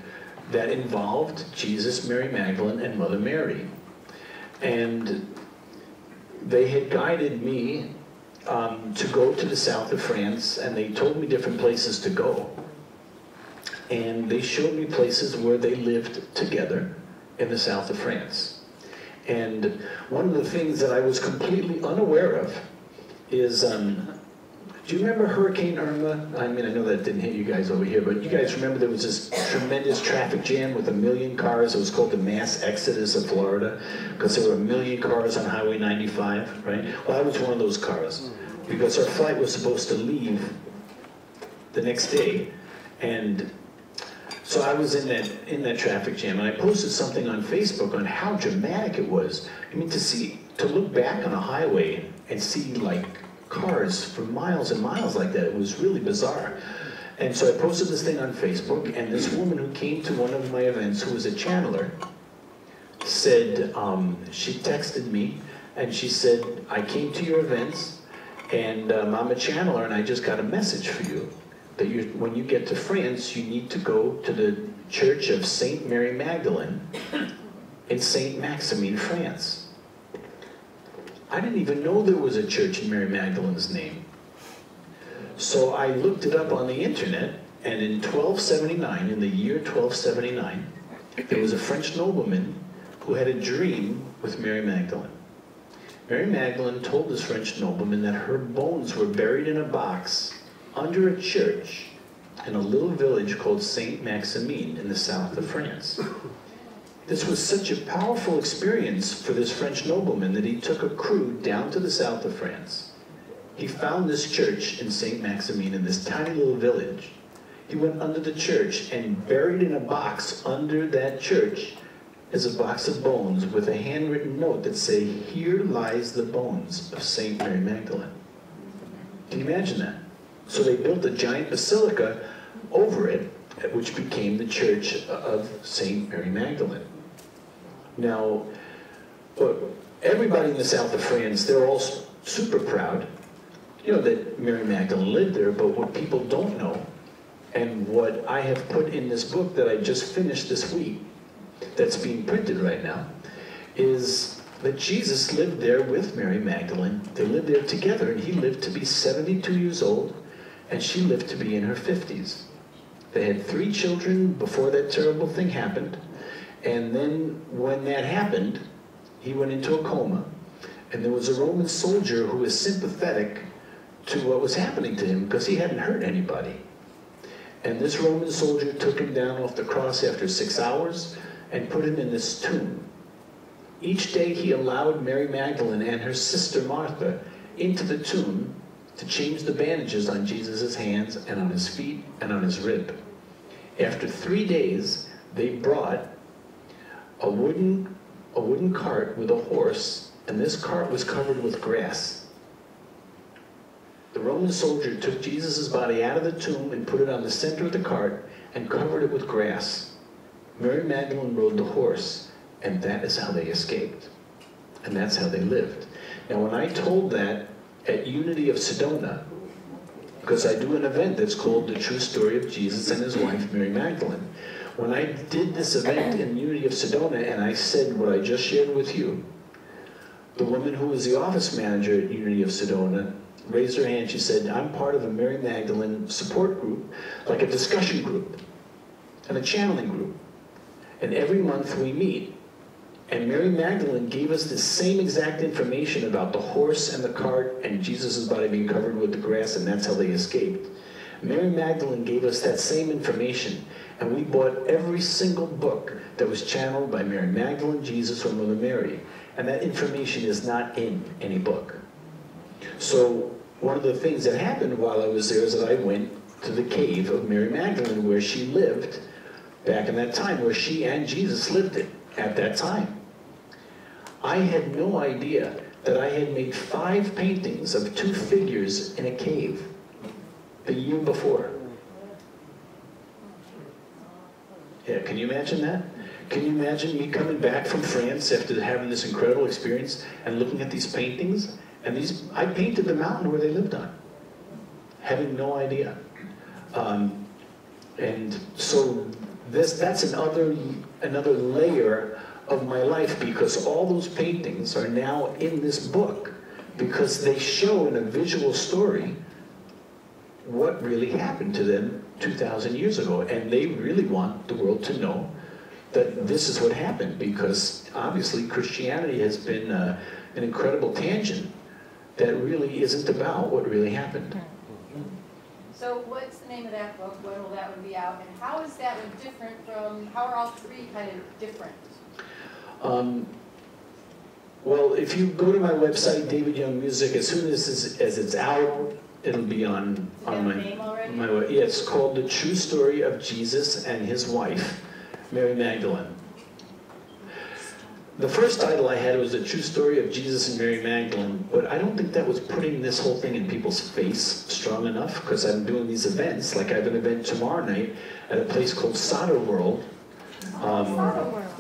that involved Jesus, Mary Magdalene, and Mother Mary. And they had guided me to go to the south of France, and they told me different places to go. And they showed me places where they lived together in the south of France. And one of the things that I was completely unaware of is, do you remember Hurricane Irma? I mean, I know that didn't hit you guys over here, but you guys remember there was this tremendous traffic jam with 1 million cars. It was called the mass exodus of Florida, because there were 1 million cars on Highway 95, right? Well, I was one of those cars, because our flight was supposed to leave the next day. And so I was in that traffic jam, and I posted something on Facebook on how dramatic it was. I mean, to look back on a highway and see, like, cars for miles and miles like that, it was really bizarre. And so I posted this thing on Facebook, and this woman who came to one of my events, who was a channeler, said, she texted me, and she said, I came to your events, and I'm a channeler, and I just got a message for you, that when you get to France, you need to go to the Church of Saint Mary Magdalene in Saint Maximin, France. I didn't even know there was a church in Mary Magdalene's name. So I looked it up on the internet, and in 1279, in the year 1279, there was a French nobleman who had a dream with Mary Magdalene. Mary Magdalene told this French nobleman that her bones were buried in a box under a church in a little village called Saint Maximin in the south of France. This was such a powerful experience for this French nobleman that he took a crew down to the south of France. He found this church in Saint Maximin in this tiny little village. He went under the church, and buried in a box under that church is a box of bones with a handwritten note that said, "Here lies the bones of Saint Mary Magdalene." Can you imagine that? So they built a giant basilica over it, which became the Church of Saint Mary Magdalene. Now, everybody in the south of France, they're all super proud, you know, that Mary Magdalene lived there, but what people don't know, and what I have put in this book that I just finished this week, that's being printed right now, is that Jesus lived there with Mary Magdalene. They lived there together, and he lived to be 72 years old, and she lived to be in her 50s. They had 3 children before that terrible thing happened, and then when that happened, he went into a coma, and there was a Roman soldier who was sympathetic to what was happening to him because he hadn't hurt anybody. And this Roman soldier took him down off the cross after 6 hours and put him in this tomb. Each day he allowed Mary Magdalene and her sister Martha into the tomb to change the bandages on Jesus' hands and on his feet and on his rib. After 3 days, they brought a wooden cart with a horse, and this cart was covered with grass. The Roman soldier took Jesus' body out of the tomb and put it on the center of the cart and covered it with grass. Mary Magdalene rode the horse, and that is how they escaped. And that's how they lived. Now, when I told that at Unity of Sedona, because I do an event that's called The True Story of Jesus and His Wife, Mary Magdalene. When I did this event in Unity of Sedona and I said what I just shared with you, the woman who was the office manager at Unity of Sedona raised her hand. She said, I'm part of a Mary Magdalene support group, like a discussion group and a channeling group. And every month we meet. And Mary Magdalene gave us the same exact information about the horse and the cart and Jesus' body being covered with the grass, and that's how they escaped. Mary Magdalene gave us that same information, and we bought every single book that was channeled by Mary Magdalene, Jesus, or Mother Mary. And that information is not in any book. So one of the things that happened while I was there is that I went to the cave of Mary Magdalene where she lived back in that time, where she and Jesus lived at that time. I had no idea that I had made 5 paintings of 2 figures in a cave the year before. Yeah, can you imagine that? Can you imagine me coming back from France after having this incredible experience and looking at these paintings? And I painted the mountain where they lived on, having no idea. And so that's another layer of my life, because all those paintings are now in this book, because they show in a visual story what really happened to them 2,000 years ago. And they really want the world to know that this is what happened, because obviously Christianity has been an incredible tangent that really isn't about what really happened. So what's the name of that book? When will that one be out? And how is that one different from, how are all 3 kind of different? Well, if you go to my website, David Young Music, as soon as it's out, it'll be on my website. Yeah, it's called The True Story of Jesus and His Wife, Mary Magdalene. The first title I had was The True Story of Jesus and Mary Magdalene, but I don't think that was putting this whole thing in people's face strong enough, because I'm doing these events. Like I have an event tomorrow night at a place called Soda World.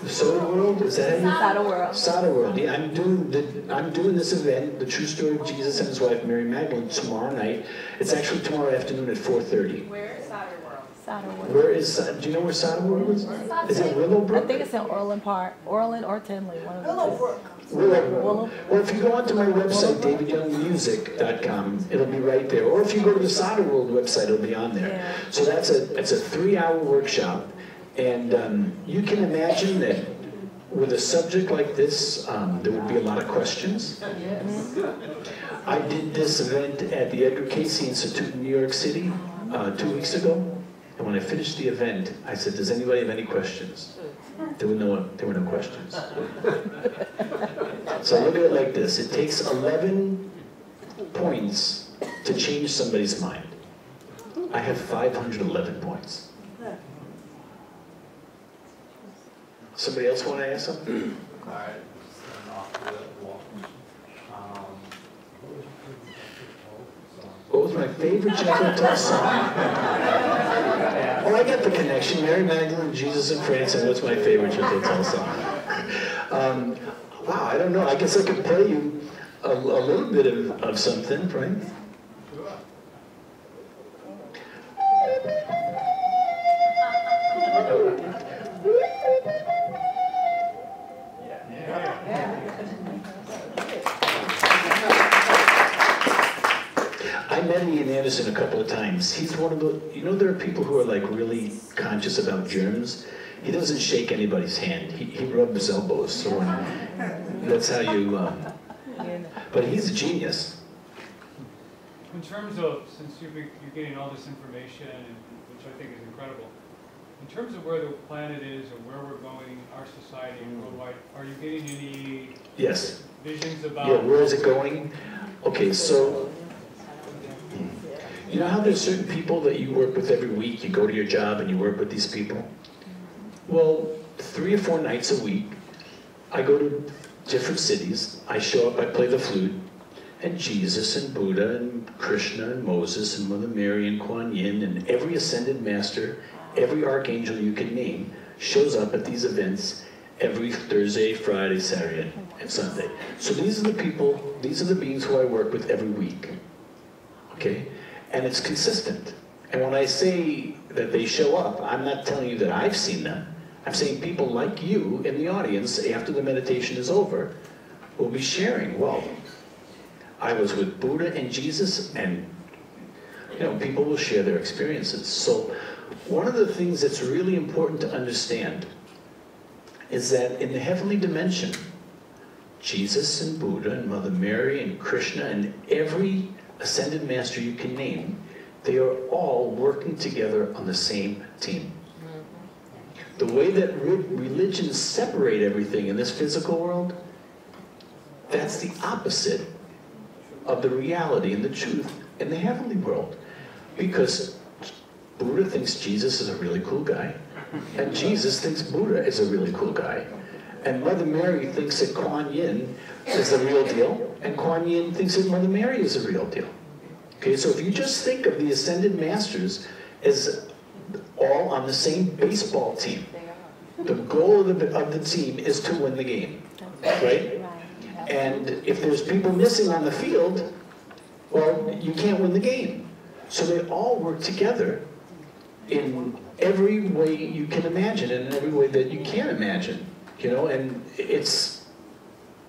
Soda World? Is that it? Soda World. Soda World. Yeah, I'm doing this event, The True Story of Jesus and His Wife, Mary Magdalene, tomorrow night. It's actually tomorrow afternoon at 4:30. Where is Soda World? Soda World. Where is? Do you know where Soda World is? Is it Willowbrook? I think it's in Orland or Tinley. Willowbrook. Well, if you go onto my website, davidyoungmusic.com, it'll be right there. Or if you go to the Soda World website, it'll be on there. Yeah. So it's a 3-hour workshop. And you can imagine that with a subject like this, there would be a lot of questions. I did this event at the Edgar Cayce Institute in New York City 2 weeks ago. And when I finished the event, I said, does anybody have any questions? There were no questions. So look at it like this. It takes 11 points to change somebody's mind. I have 511 points. Somebody else want to ask something? All right. What was my favorite Jethro song? Oh, I got the connection. Mary Magdalene, Jesus in France, and what's my favorite Jethro song? Wow, I don't know. I guess I could play you a little bit of something, right? I met Ian Anderson a couple of times. He's one of the, there are people who are like really conscious about germs. He doesn't shake anybody's hand. He rubs his elbows. So that's how you, but he's a genius. In terms of, since you're getting all this information, which I think is incredible, in terms of where the planet is and where we're going, our society and worldwide Like, are you getting any Yes. visions about? Yeah, where is it going? Okay, so, you know how there's certain people that you work with every week, you go to your job and you work with these people? Well, 3 or 4 nights a week, I go to different cities, I show up, I play the flute, and Jesus and Buddha and Krishna and Moses and Mother Mary and Kuan Yin and every ascended master, every archangel you can name shows up at these events every Thursday, Friday, Saturday, and Sunday. So these are the people, these are the beings who I work with every week, okay? And it's consistent. And when I say that they show up, I'm not telling you that I've seen them. I'm saying people like you in the audience, after the meditation is over, will be sharing, well, I was with Buddha and Jesus, and you know, people will share their experiences. So one of the things that's really important to understand is that in the heavenly dimension, Jesus and Buddha and Mother Mary and Krishna and every ascended master you can name, they are all working together on the same team. The way that religions separate everything in this physical world, that's the opposite of the reality and the truth in the heavenly world. Because Buddha thinks Jesus is a really cool guy, and Jesus thinks Buddha is a really cool guy. And Mother Mary thinks that Kuan Yin is the real deal, and Kuan Yin thinks that Mother Mary is the real deal. Okay, so if you just think of the Ascended Masters as all on the same baseball team, the goal of the team is to win the game, right? And if there's people missing on the field, well, you can't win the game. So they all work together in every way you can imagine, and in every way that you can imagine, you know, and it's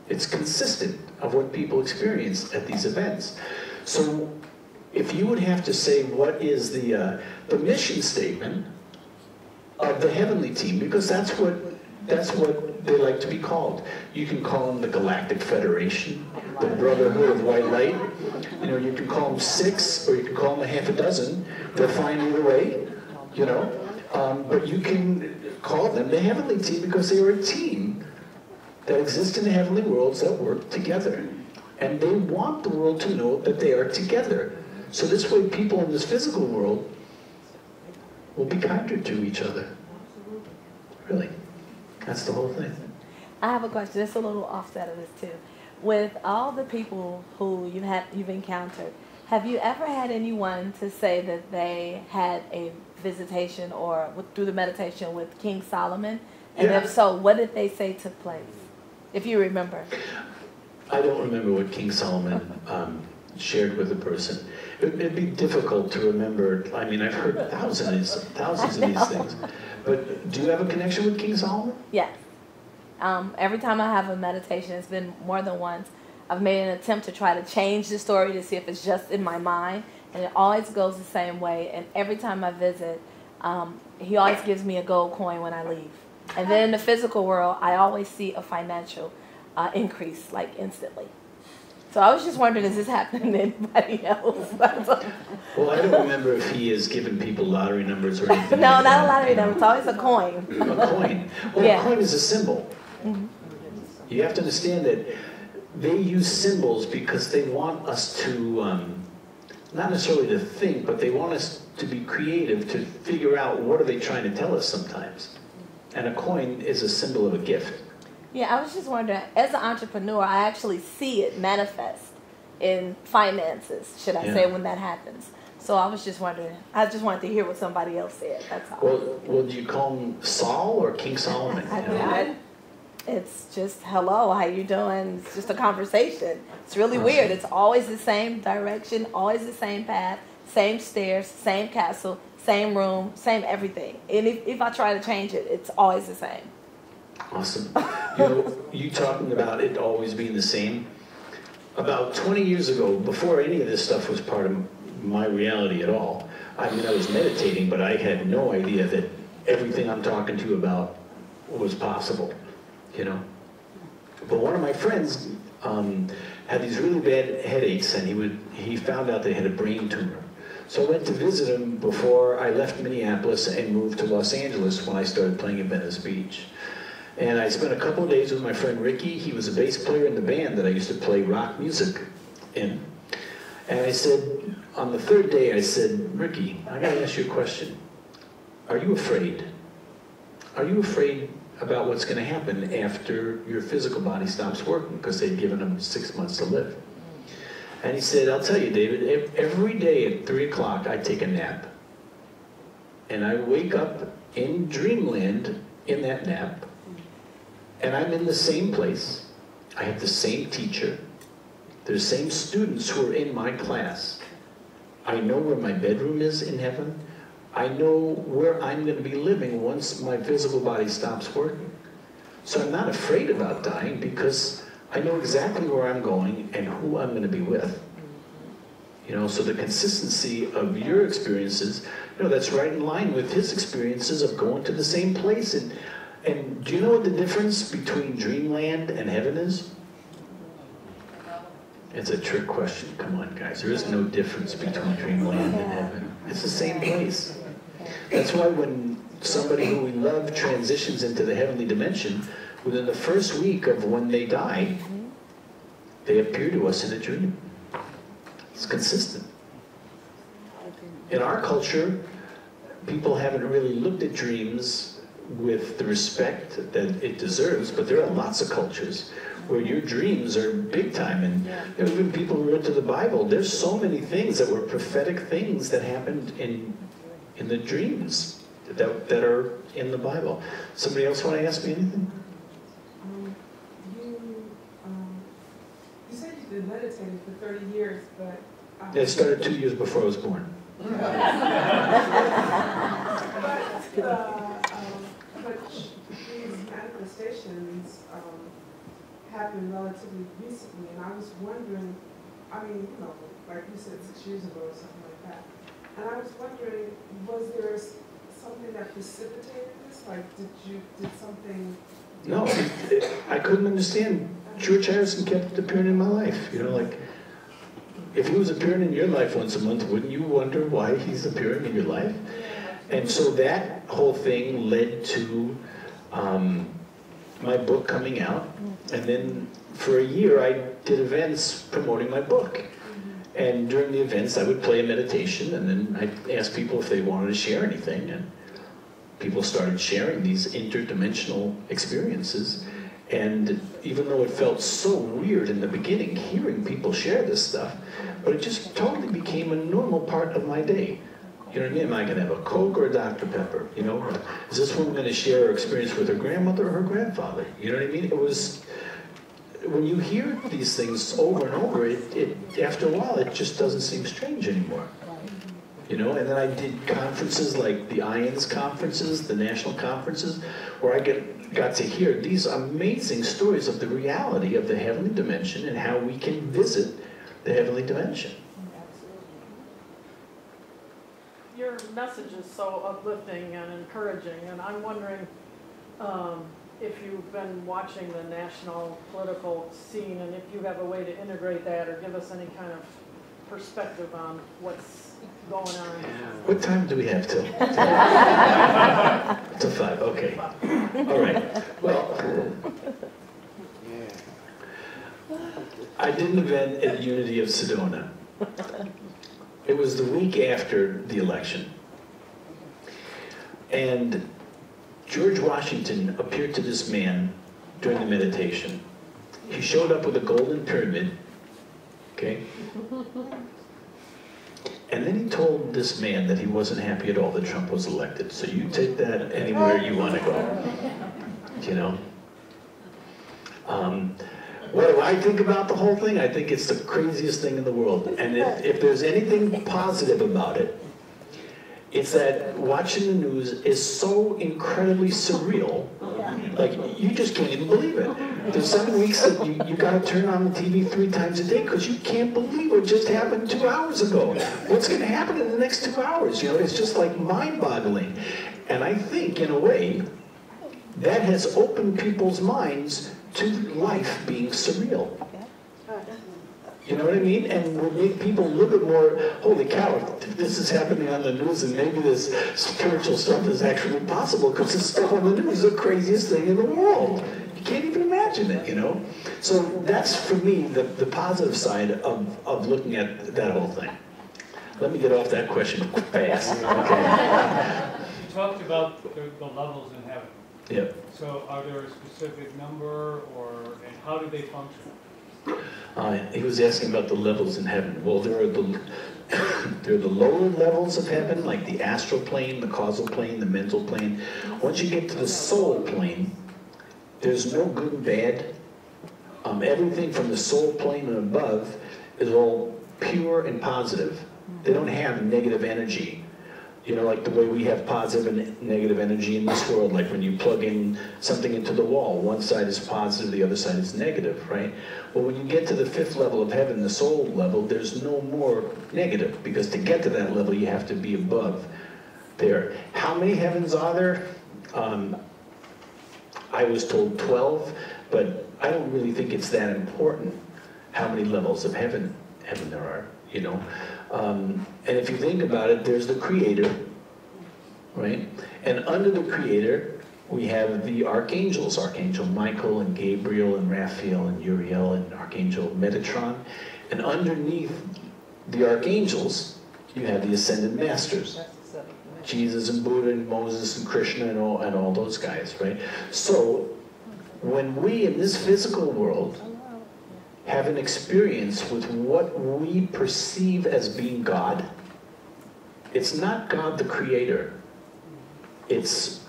consistent of what people experience at these events. So if you would have to say what is the mission statement of the heavenly team, because that's what they like to be called. You can call them the Galactic Federation, the Brotherhood of White Light. You know, you can call them 6, or you can call them a half a dozen. They're fine either way, you know. But you can call them the heavenly team because they are a team that exists in the heavenly worlds that work together. And they want the world to know that they are together. So this way people in this physical world will be kinder to each other. Really. That's the whole thing. I have a question, just a little offset of this too. With all the people who you've encountered, have you ever had anyone to say that they had a visitation or through the meditation with King Solomon? And if so, what did they say took place? If you remember. I don't remember what King Solomon shared with a person. It'd be difficult to remember. I mean, I've heard thousands of these things. But do you have a connection with King Solomon? Yes. Every time I have a meditation, it's been more than once, I've made an attempt to try to change the story to see if it's just in my mind. And it always goes the same way. And every time I visit, he always gives me a gold coin when I leave. And then in the physical world, I always see a financial increase, like instantly. So I was just wondering, is this happening to anybody else? Well, I don't remember if he has given people lottery numbers or anything. No, like not a lottery number. It's always a coin. A coin. Well, yeah. A coin is a symbol. Mm-hmm. You have to understand that they use symbols because they want us to, not necessarily to think, but they want us to be creative, to figure out what are they trying to tell us sometimes. And a coin is a symbol of a gift. Yeah, I was just wondering, as an entrepreneur, I actually see it manifest in finances, should I say, when that happens. So I was just wondering, I just wanted to hear what somebody else said, that's all. Well, do you call him Saul or King Solomon? It's just, hello, how you doing? It's just a conversation. It's really weird. It's always the same direction, always the same path, same stairs, same castle, same room, same everything. And if I try to change it, it's always the same. Awesome. You know, you talking about it always being the same. About 20 years ago, before any of this stuff was part of my reality at all, I mean, I was meditating, but I had no idea that everything I'm talking to you about was possible, you know. But one of my friends had these really bad headaches, and he found out that he had a brain tumor. So I went to visit him before I left Minneapolis and moved to Los Angeles when I started playing in Venice Beach. And I spent a couple of days with my friend Ricky. He was a bass player in the band that I used to play rock music in. And I said, on the third day, I said, Ricky, I gotta ask you a question. Are you afraid? Are you afraid about what's gonna happen after your physical body stops working? Because they'd given him 6 months to live. And he said, I'll tell you, David, every day at 3 o'clock, I take a nap. And I wake up in dreamland in that nap. And I'm in the same place. I have the same teacher. There's the same students who are in my class. I know where my bedroom is in heaven. I know where I'm going to be living once my physical body stops working. So I'm not afraid about dying because I know exactly where I'm going and who I'm going to be with. You know, so the consistency of your experiences, you know, that's right in line with his experiences of going to the same place. And do you know what the difference between dreamland and heaven is? It's a trick question. Come on, guys. There is no difference between dreamland and heaven. It's the same place. That's why when somebody who we love transitions into the heavenly dimension, within the first week of when they die, they appear to us in a dream. It's consistent. In our culture, people haven't really looked at dreams with the respect that it deserves, but there are lots of cultures where your dreams are big time. And even people who read to the Bible, there's so many things that were prophetic things that happened in the dreams that are in the Bible. Somebody else want to ask me anything? You said you've been meditating for 30 years, but... It started 2 years before I was born. But these manifestations happened relatively recently, and I was wondering, I mean, you know, like you said, 6 years ago or something like that. And I was wondering, was there something that precipitated this? Like, did something... No, I couldn't understand. George Harrison kept appearing in my life. You know, like, if he was appearing in your life once a month, wouldn't you wonder why he's appearing in your life? And so that whole thing led to my book coming out. And then for a year, I did events promoting my book. And during the events, I would play a meditation, and then I'd ask people if they wanted to share anything. And people started sharing these interdimensional experiences. And even though it felt so weird in the beginning, hearing people share this stuff, but it just totally became a normal part of my day. You know what I mean? Am I going to have a Coke or a Dr. Pepper? You know, is this woman going to share her experience with her grandmother or her grandfather? You know what I mean? It was, when you hear these things over and over, after a while, it just doesn't seem strange anymore. You know, and then I did conferences like the IANDS conferences, the national conferences, where I got to hear these amazing stories of the reality of the heavenly dimension and how we can visit the heavenly dimension. Your message is so uplifting and encouraging, and I'm wondering if you've been watching the national political scene and if you have a way to integrate that or give us any kind of perspective on what's going on. What time do we have till? Till 5, okay. All right. Well, I did an event at Unity of Sedona. It was the week after the election. And George Washington appeared to this man during the meditation. He showed up with a golden pyramid, okay? And then he told this man that he wasn't happy at all that Trump was elected. So you take that anywhere you want to go, you know? What do I think about the whole thing? I think it's the craziest thing in the world. And if there's anything positive about it, it's that watching the news is so incredibly surreal. Like, you just can't even believe it. There's some weeks that you got to turn on the TV 3 times a day because you can't believe what just happened 2 hours ago. What's going to happen in the next 2 hours? You know, it's just like mind-boggling. And I think, in a way, that has opened people's minds to life being surreal. You know what I mean? And will make people a little bit more, holy cow, this is happening on the news and maybe this spiritual stuff is actually possible because this stuff on the news is the craziest thing in the world. You can't even imagine it, you know? So that's, for me, the positive side of looking at that whole thing. Let me get off that question fast. Okay. You talked about the levels in heaven. Yeah. So are there a specific number, and how do they function? He was asking about the levels in heaven. Well, there are the lower levels of heaven, like the astral plane, the causal plane, the mental plane. Once you get to the soul plane, there's no good and bad. Everything from the soul plane and above is all pure and positive. They don't have negative energy. You know, like the way we have positive and negative energy in this world, like when you plug in something into the wall, one side is positive, the other side is negative, right? Well, when you get to the 5th level of heaven, the soul level, there's no more negative, because to get to that level, you have to be above there. How many heavens are there? I was told 12, but I don't really think it's that important how many levels of heaven there are, you know? And if you think about it, there's the Creator, right? And under the Creator, we have the archangels, Archangel Michael and Gabriel and Raphael and Uriel and Archangel Metatron. And underneath the archangels, you have the Ascended Masters, Jesus and Buddha and Moses and Krishna and all those guys, right? So when we in this physical world have an experience with what we perceive as being God, it's not God the Creator. It's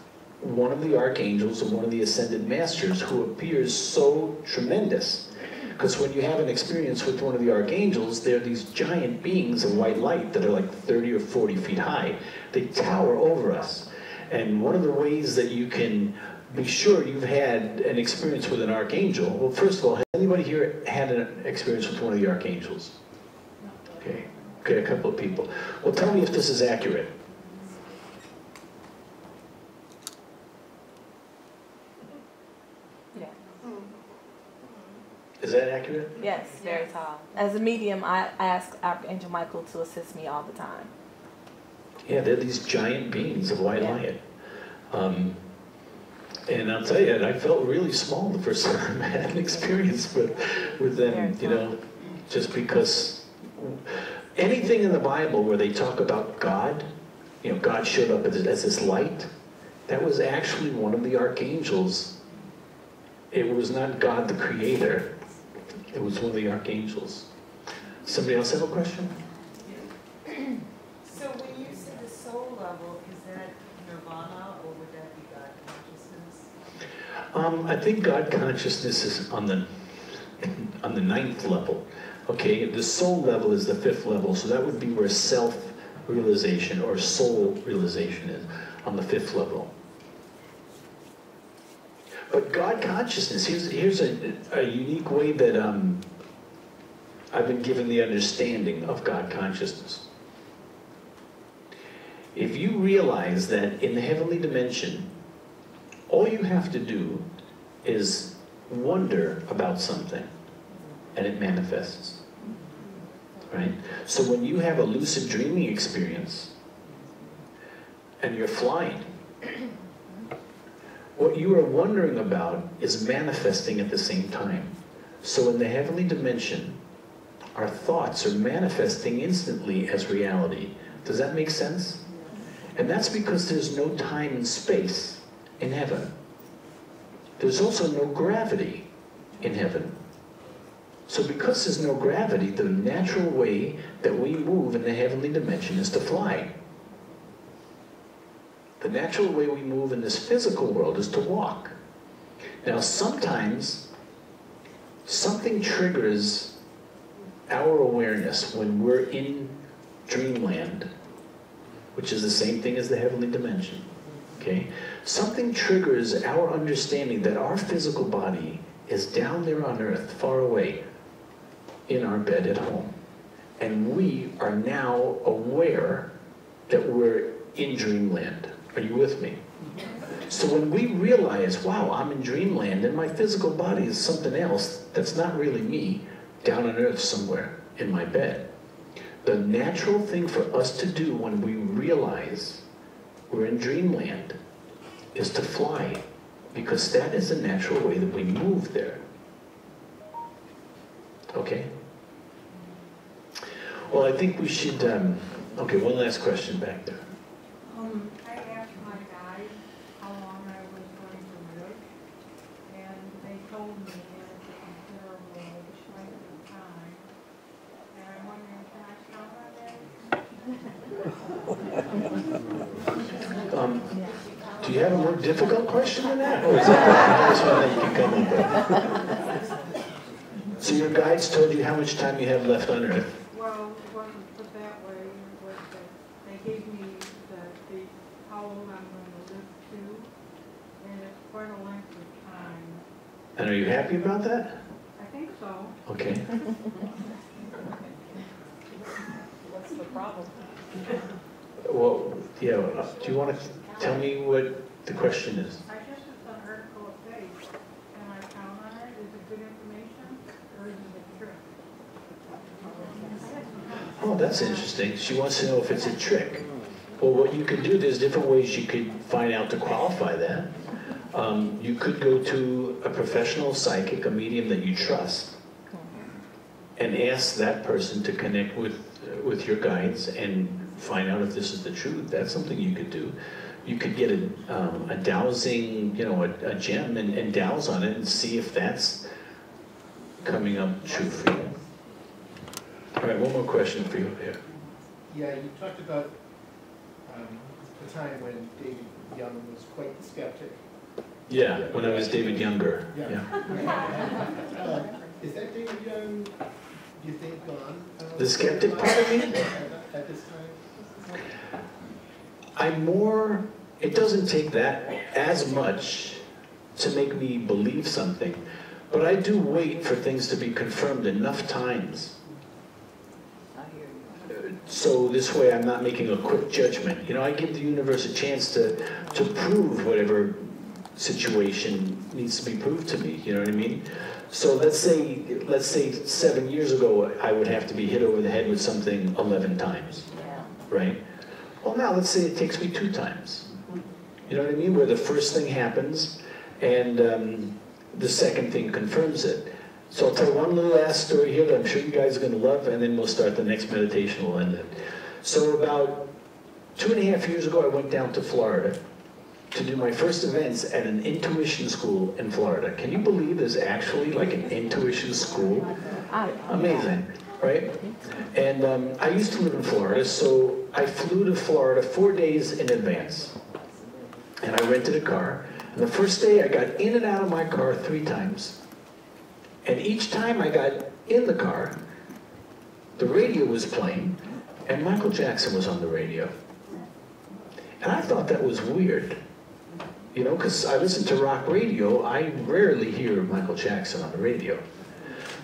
one of the archangels or one of the ascended masters who appears so tremendous. Because when you have an experience with one of the archangels, they're these giant beings of white light that are like 30 or 40 feet high. They tower over us. And one of the ways that you can be sure you've had an experience with an archangel. Well, first of all, has anybody here had an experience with one of the archangels? Okay, a couple of people. Well, tell me if this is accurate. Yeah. Is that accurate? Yes, very tall. As a medium, I ask Archangel Michael to assist me all the time. Yeah, they're these giant beings of white light. And I'll tell you, I felt really small the first time I had an experience with them, you know, just because anything in the Bible where they talk about God, you know, God showed up as this light, that was actually one of the archangels. It was not God the Creator, it was one of the archangels. Somebody else have a question? So when you say the soul level, is that nirvana, or would that be God consciousness? I think God consciousness is on the 9th level. Okay, the soul level is the 5th level, so that would be where self-realization or soul realization is, on the 5th level. But God consciousness, here's a unique way that I've been given the understanding of God consciousness. If you realize that in the heavenly dimension, all you have to do is wonder about something, and it manifests. Right? So when you have a lucid dreaming experience, and you're flying, what you are wondering about is manifesting at the same time. So in the heavenly dimension, our thoughts are manifesting instantly as reality. Does that make sense? And that's because there's no time and space in heaven. There's also no gravity in heaven. So because there's no gravity, the natural way that we move in the heavenly dimension is to fly. The natural way we move in this physical world is to walk. Now sometimes something triggers our awareness when we're in dreamland, which is the same thing as the heavenly dimension. Okay? Something triggers our understanding that our physical body is down there on earth, far away, in our bed at home. And we are now aware that we're in dreamland. Are you with me? So when we realize, wow, I'm in dreamland and my physical body is something else that's not really me, down on earth somewhere in my bed. The natural thing for us to do when we realize we're in dreamland is to fly, because that is the natural way that we move there. Okay? Well, I think we should, okay, one last question back there. I asked my guide how long I was going to live, and they told me it was a considerable length of time. And I'm wondering, can I count on that? Do you have a more difficult question than that? Or is that the first one that you can come up with? So your guides told you how much time you have left on Earth? Well, it wasn't put that way. It was that they gave me the how old I'm going to live to, and it's quite a length of time. And are you happy about that? I think so. Okay. What's the problem? Well, yeah, do you want to tell me what the question is? I guess it's an article of faith. Can I count on it? Is it good information, or is it a trick? Oh, that's interesting. She wants to know if it's a trick. Well, what you could do, there's different ways you could find out to qualify that. You could go to a professional psychic, a medium that you trust, and ask that person to connect with your guides and find out if this is the truth. That's something you could do. You could get a dowsing, a gem and douse on it and see if that's coming up true for you. All right, one more question for you here. Yeah, you talked about the time when David Young was quite the skeptic. Yeah, when I was David Younger. Yeah. Is that David Young, do you think, gone? The skeptic part of me? At this time? It doesn't take that as much to make me believe something, but I do wait for things to be confirmed enough times. So this way I'm not making a quick judgment. I give the universe a chance to prove whatever situation needs to be proved to me, you know what I mean? So let's say 7 years ago I would have to be hit over the head with something 11 times, right? Well, now let's say it takes me 2 times. You know what I mean? Where the first thing happens and the second thing confirms it. So I'll tell one little last story here that I'm sure you guys are going to love, and then we'll start the next meditation. We'll end it. So about 2.5 years ago, I went down to Florida to do my first events at an intuition school in Florida. Can you believe there's actually like an intuition school? Amazing, right? And I used to live in Florida, so I flew to Florida 4 days in advance. And I rented a car. And the first day I got in and out of my car 3 times. And each time I got in the car, the radio was playing, and Michael Jackson was on the radio. And I thought that was weird. Because I listen to rock radio, I rarely hear Michael Jackson on the radio.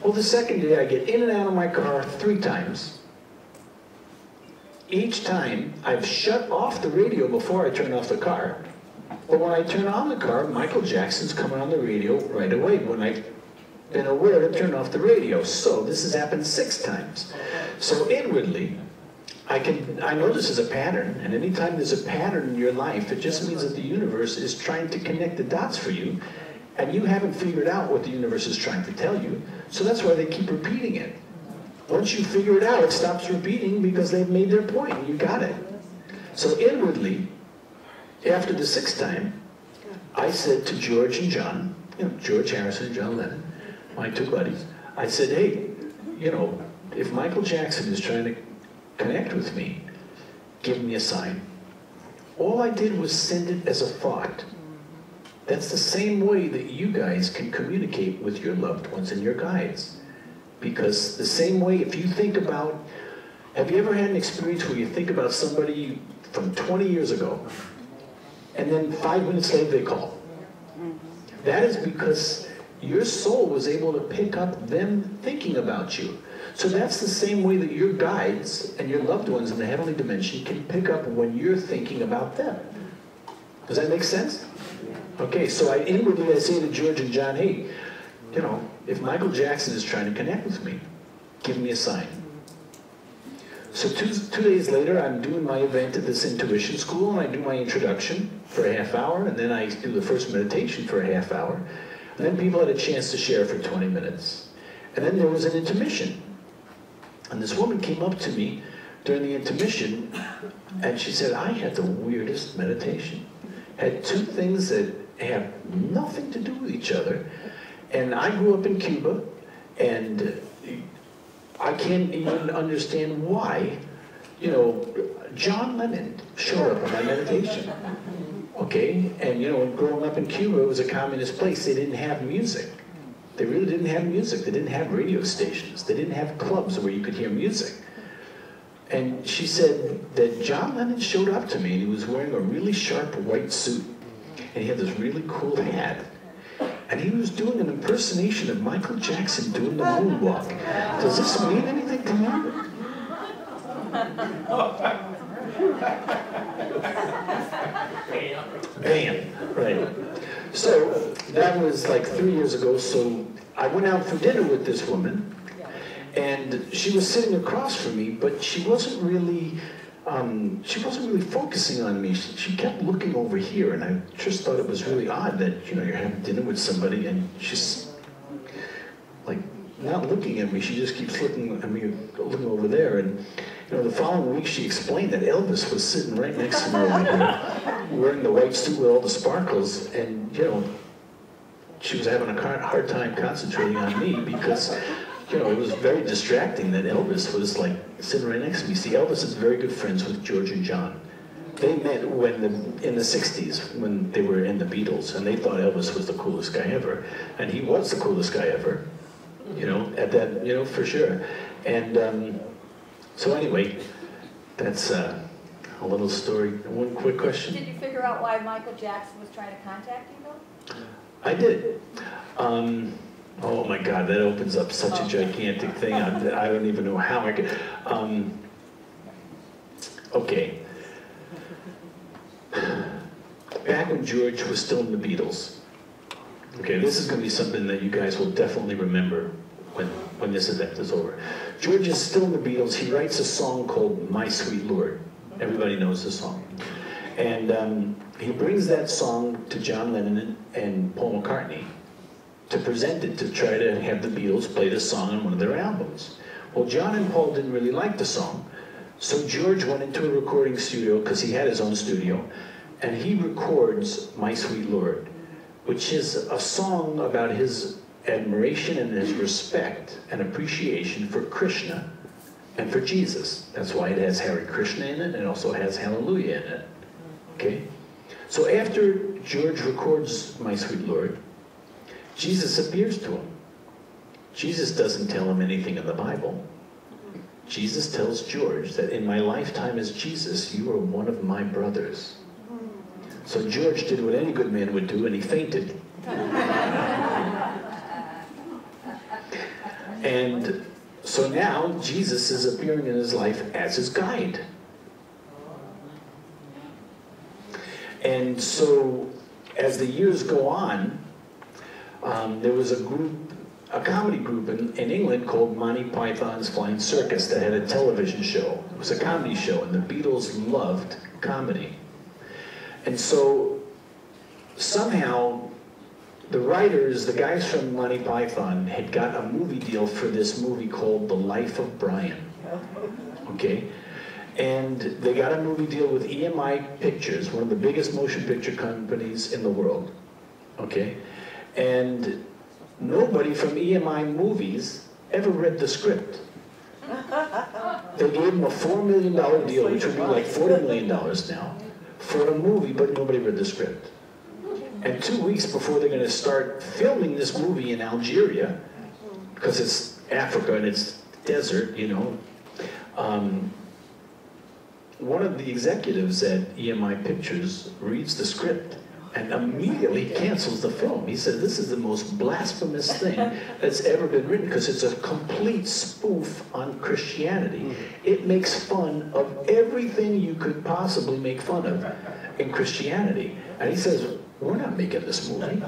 Well, the second day I get in and out of my car 3 times. Each time I've shut off the radio before I turn off the car. But when I turn on the car, Michael Jackson's coming on the radio right away when I've been aware to turn off the radio. So this has happened 6 times. So inwardly, I know this is a pattern, and anytime there's a pattern in your life, it just means that the universe is trying to connect the dots for you, and you haven't figured out what the universe is trying to tell you, so that's why they keep repeating it. Once you figure it out, it stops repeating because they've made their point, and you got it. So inwardly, after the 6th time, I said to George and John, George Harrison and John Lennon, my 2 buddies, I said, hey, if Michael Jackson is trying to connect with me, give me a sign. All I did was send it as a thought. That's the same way that you guys can communicate with your loved ones and your guides. Because the same way, if you think about, have you ever had an experience where you think about somebody from 20 years ago, and then 5 minutes later they call? That is because your soul was able to pick up them thinking about you. So that's the same way that your guides and your loved ones in the heavenly dimension can pick up when you're thinking about them. Does that make sense? Okay, so inwardly I say to George and John, hey, if Michael Jackson is trying to connect with me, give me a sign. So two days later, I'm doing my event at this intuition school, and I do my introduction for a half hour, and then I do the first meditation for a half hour, and then people had a chance to share for 20 minutes. And then there was an intermission. And this woman came up to me during the intermission, and she said, I had the weirdest meditation. Had two things that have nothing to do with each other. And I grew up in Cuba, and I can't even understand why, you know, John Lennon showed up in my meditation. Okay? And, you know, growing up in Cuba, it was a communist place. They didn't have music. They really didn't have music. They didn't have radio stations. They didn't have clubs where you could hear music. And she said that John Lennon showed up to me, and he was wearing a really sharp white suit. And he had this really cool hat. And he was doing an impersonation of Michael Jackson doing the moonwalk. Does this mean anything to you? Bam, right. So that was like 3 years ago. So I went out for dinner with this woman, and she was sitting across from me, but she wasn't really focusing on me. She kept looking over here, and I just thought it was really odd that, you know, you're having dinner with somebody and she's like not looking at me. She just keeps looking at me, looking over there. And you know, the following week she explained that Elvis was sitting right next to me over here, wearing the white suit with all the sparkles, and you know, she was having a hard time concentrating on me because, you know, it was very distracting that Elvis was like sitting right next to me. See, Elvis is very good friends with George and John. They met in the 60s when they were in the Beatles, and they thought Elvis was the coolest guy ever. And he was the coolest guy ever, you know, at that, you know, for sure. And so anyway, that's a little story. One quick question. Did you figure out why Michael Jackson was trying to contact you, though? I did. Oh my God, that opens up such a gigantic thing. I don't even know how I could. Okay. Back when George was still in the Beatles. Okay, this is going to be something that you guys will definitely remember when this event is over. George is still in the Beatles. He writes a song called My Sweet Lord. Everybody knows the song. And he brings that song to John Lennon and Paul McCartney to present it, to try to have the Beatles play this song on one of their albums. Well, John and Paul didn't really like the song, so George went into a recording studio, because he had his own studio, and he records My Sweet Lord, which is a song about his admiration and his respect and appreciation for Krishna and for Jesus. That's why it has Hare Krishna in it, and it also has Hallelujah in it. Okay? So after George records My Sweet Lord, Jesus appears to him. Jesus doesn't tell him anything in the Bible. Jesus tells George that in my lifetime as Jesus, you are one of my brothers. So George did what any good man would do, and he fainted. And so now Jesus is appearing in his life as his guide. And so as the years go on, there was a comedy group in England called Monty Python's Flying Circus that had a television show. It was a comedy show, and the Beatles loved comedy. And so somehow the writers, the guys from Monty Python, had got a movie deal for this movie called The Life of Brian. Okay? And they got a movie deal with EMI Pictures, one of the biggest motion picture companies in the world. Okay? And nobody from EMI Movies ever read the script. They gave them a $4 million deal, which would be like $40 million now, for a movie, but nobody read the script. And 2 weeks before they're going to start filming this movie in Algeria, because it's Africa and it's desert, you know, one of the executives at EMI Pictures reads the script and immediately cancels the film. He said, this is the most blasphemous thing that's ever been written, because it's a complete spoof on Christianity. It makes fun of everything you could possibly make fun of in Christianity. And he says, we're not making this movie.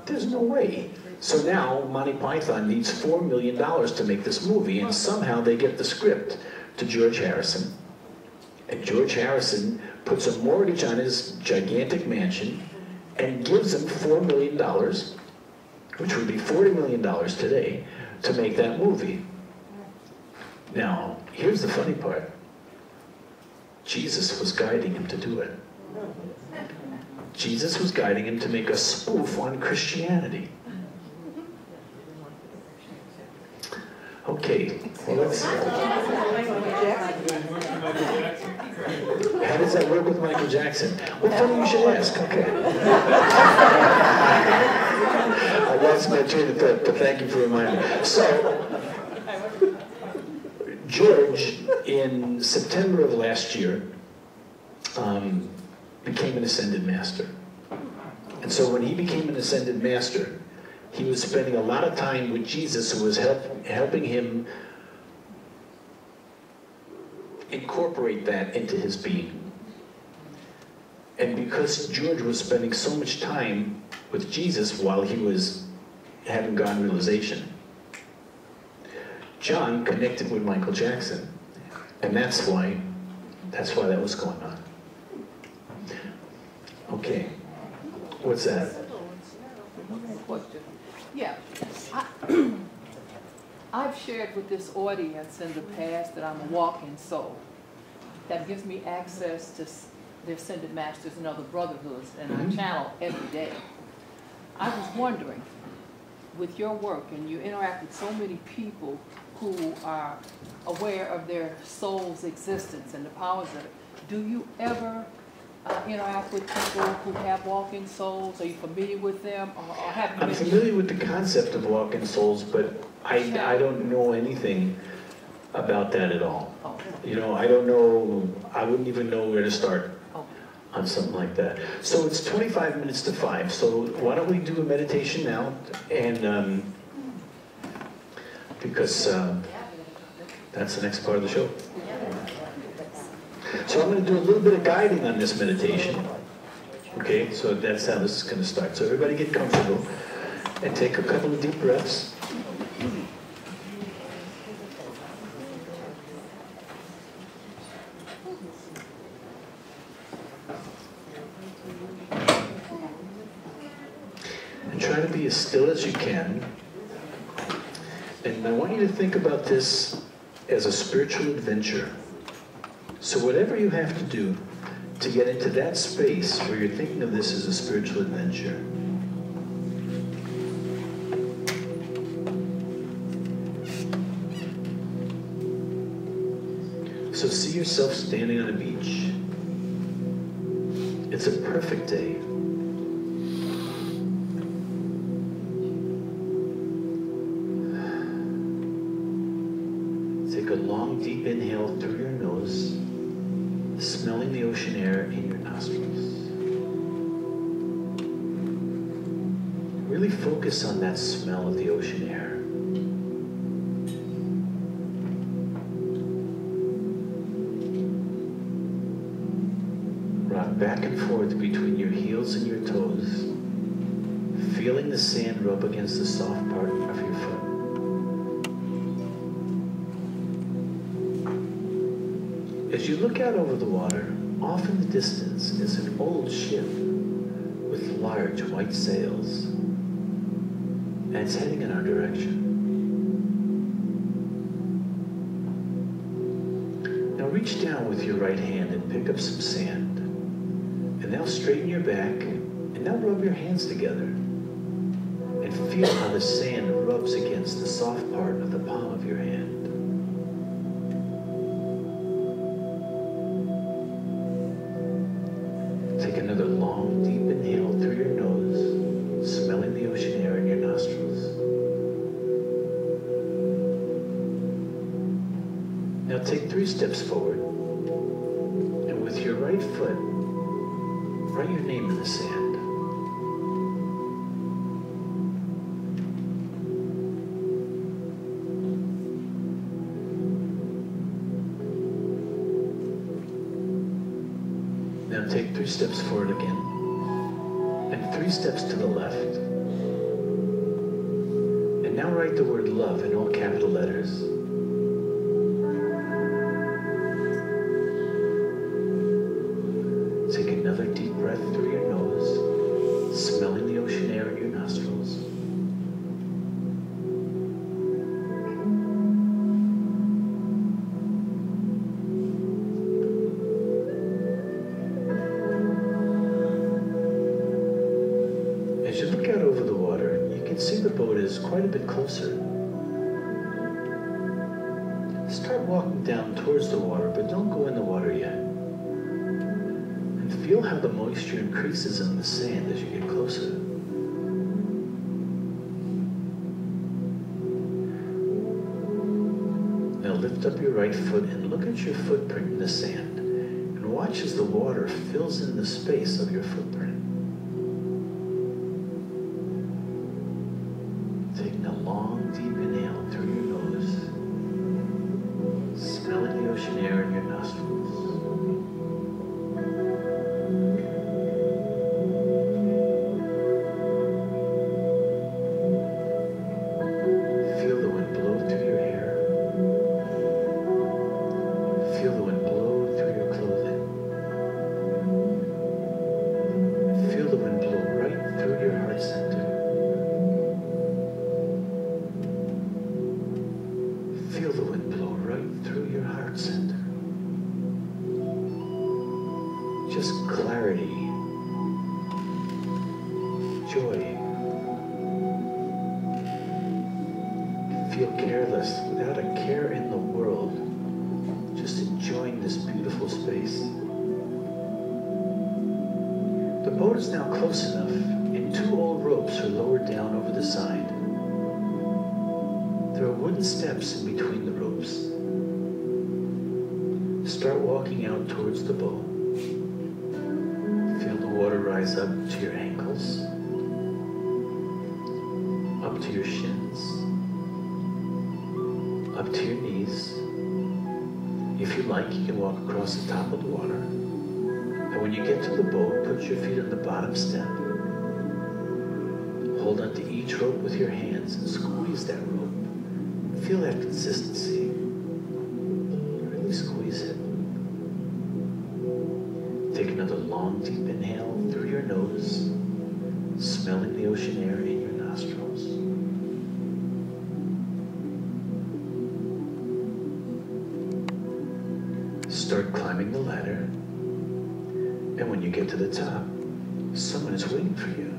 There's no way. So now Monty Python needs $4 million to make this movie, and somehow they get the script to George Harrison. And George Harrison puts a mortgage on his gigantic mansion and gives him $4 million, which would be $40 million today, to make that movie. Now, here's the funny part. Jesus was guiding him to do it. Jesus was guiding him to make a spoof on Christianity. Okay, well, let's see. How does that work with Michael Jackson? Well, funny you should ask. Okay. I lost my train of thought, but thank you for reminding me. So, George, in September of last year, became an ascended master. And so when he became an ascended master, he was spending a lot of time with Jesus, who was helping him incorporate that into his being. And because George was spending so much time with Jesus while he was having God realization, John connected with Michael Jackson. And that's why that was going on. Okay. What's that? Yeah. I've shared with this audience in the past that I'm a walk-in soul. That gives me access to the Ascended Masters and other brotherhoods, and I channel every day. I was wondering, with your work, and you interact with so many people who are aware of their soul's existence and the powers of it, do you ever interact with people who have walk-in souls? Are you familiar with them? Or have you I'm familiar with the concept of walk-in souls, but I don't know anything about that at all. Oh. You know, I don't know, I wouldn't even know where to start on something like that. So it's 25 minutes to 5, so why don't we do a meditation now? And because that's the next part of the show. So I'm going to do a little bit of guiding on this meditation. Okay, so that's how this is going to start. So everybody get comfortable and take a couple of deep breaths. And try to be as still as you can. And I want you to think about this as a spiritual adventure. So whatever you have to do to get into that space where you're thinking of this as a spiritual adventure, so see yourself standing on a beach. It's a perfect day. Take a long, deep inhale through your nose, smelling the ocean air in your nostrils. Really focus on that smell of the ocean air. Rock back and forth between your heels and your toes, feeling the sand rub against the soft part of your foot. As you look out over the water, off in the distance is an old ship with large white sails, and it's heading in our direction. Now reach down with your right hand and pick up some sand, and now straighten your back, and now rub your hands together, and feel how the sand rubs against the soft part of the palm of your hand. Take another long, deep inhale through your nose, smelling the ocean air in your nostrils. Now take 3 steps forward, and with your right foot, write your name in the sand. Now take 3 steps forward again, and 3 steps to the left, Now write the word love in all capital letters. Take another deep breath through your nose, smelling the ocean air in your nostrils. As you look out over the water, you can see the boat is quite a bit closer. Start walking down towards the water, but don't go in the water yet. And feel how the moisture increases in the sand as you get closer. Now lift up your right foot and look at your footprint in the sand. And watch as the water fills in the space of your footprint. Taking a long, deep inhale through your nose, smelling the ocean air in your nostrils. Feel the wind blow through your hair. Feel the wind blow through your clothing. Feel the wind blow right through your heart center. Feel the wind blow right through your heart center. Just clarity, joy. Feel careless, without a care in the world, just enjoying this beautiful space. The boat is now close enough, and 2 old ropes are lowered down over the side. There are wooden steps in between the ropes. Start walking out towards the boat. Feel the water rise up to your ankles, up to your shins, up to your knees. If you like, you can walk across the top of the water. And when you get to the boat, put your feet on the bottom step. Hold onto each rope with your hands and squeeze that rope. Feel that consistency. Really squeeze it. Take another long, deep inhale through your nose, smelling the ocean air in your nostrils. Start climbing the ladder, and when you get to the top, someone is waiting for you.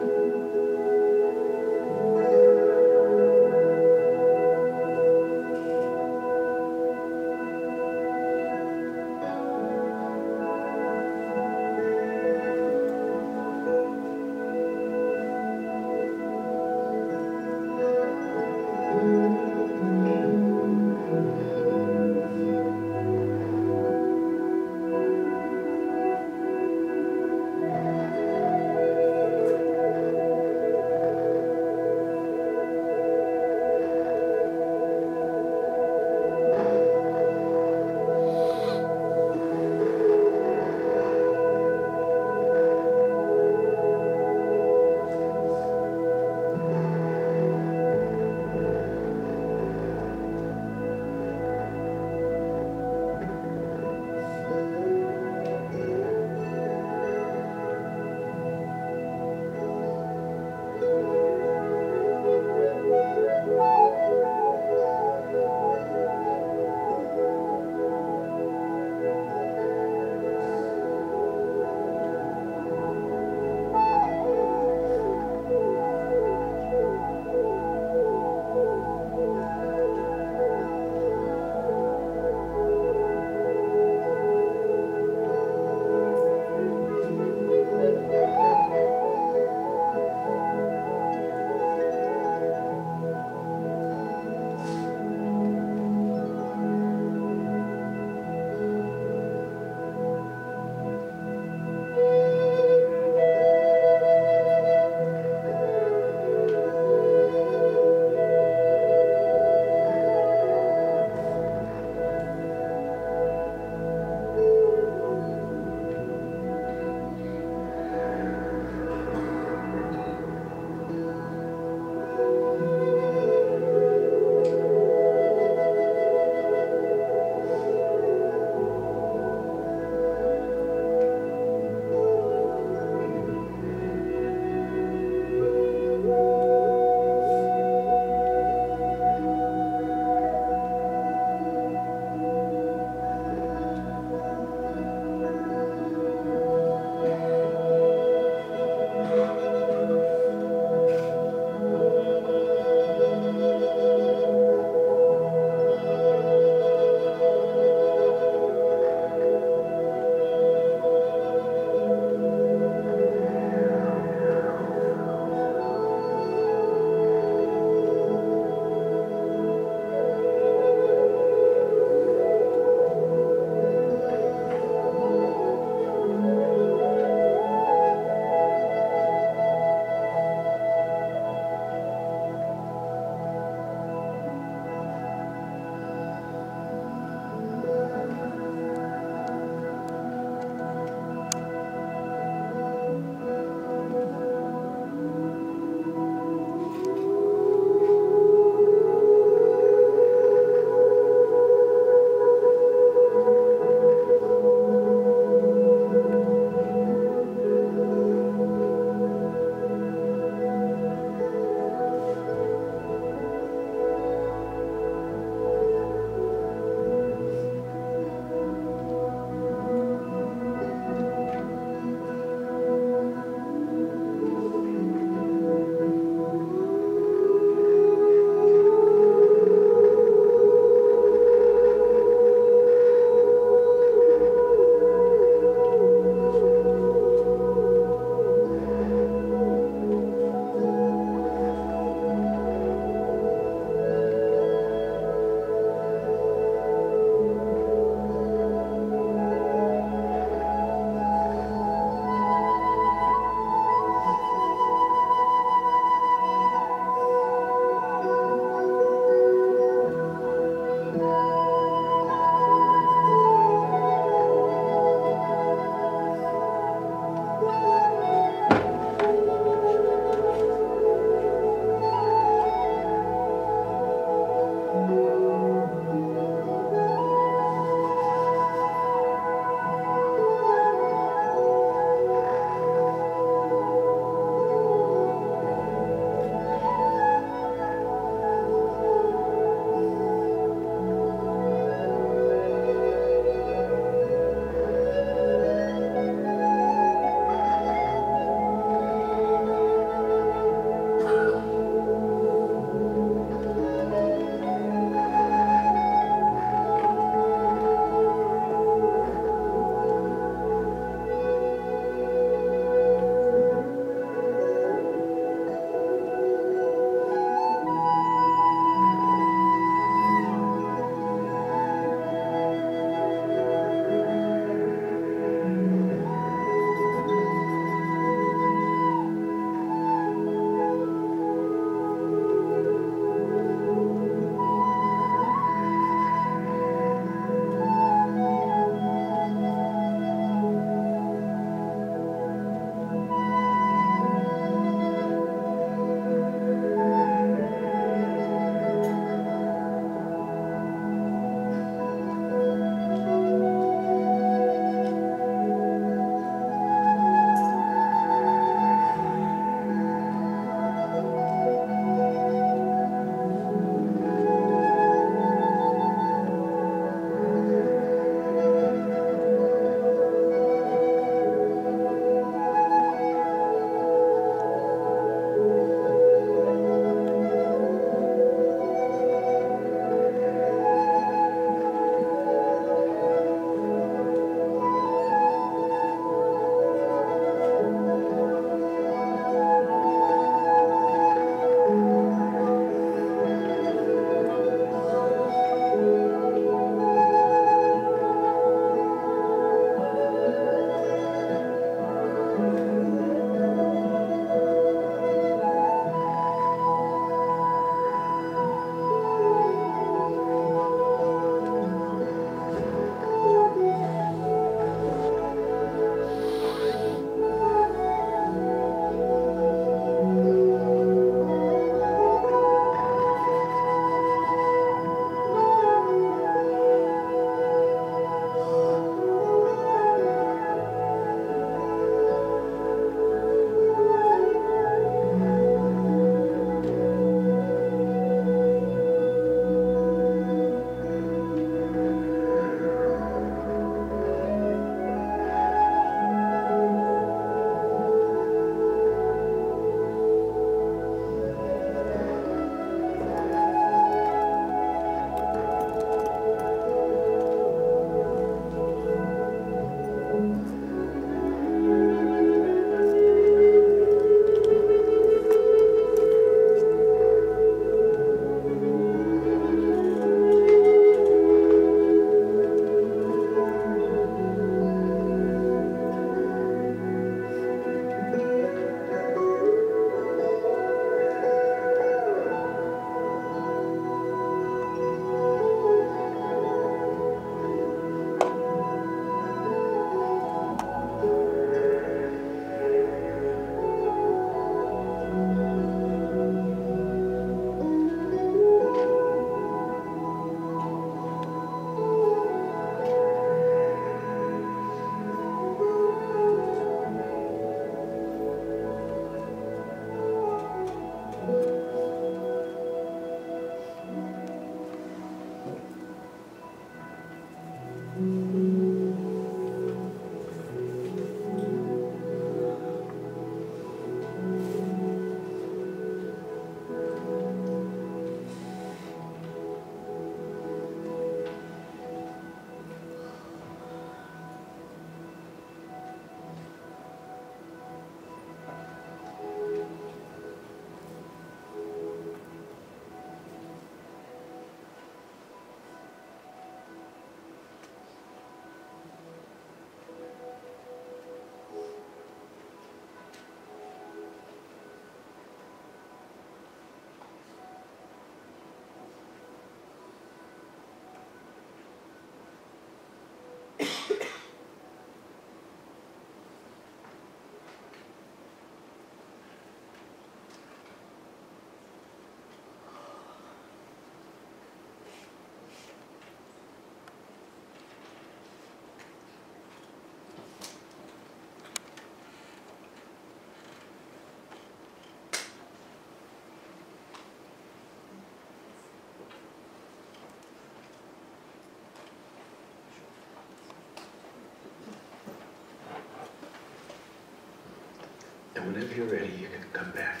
And whenever you're ready, you can come back.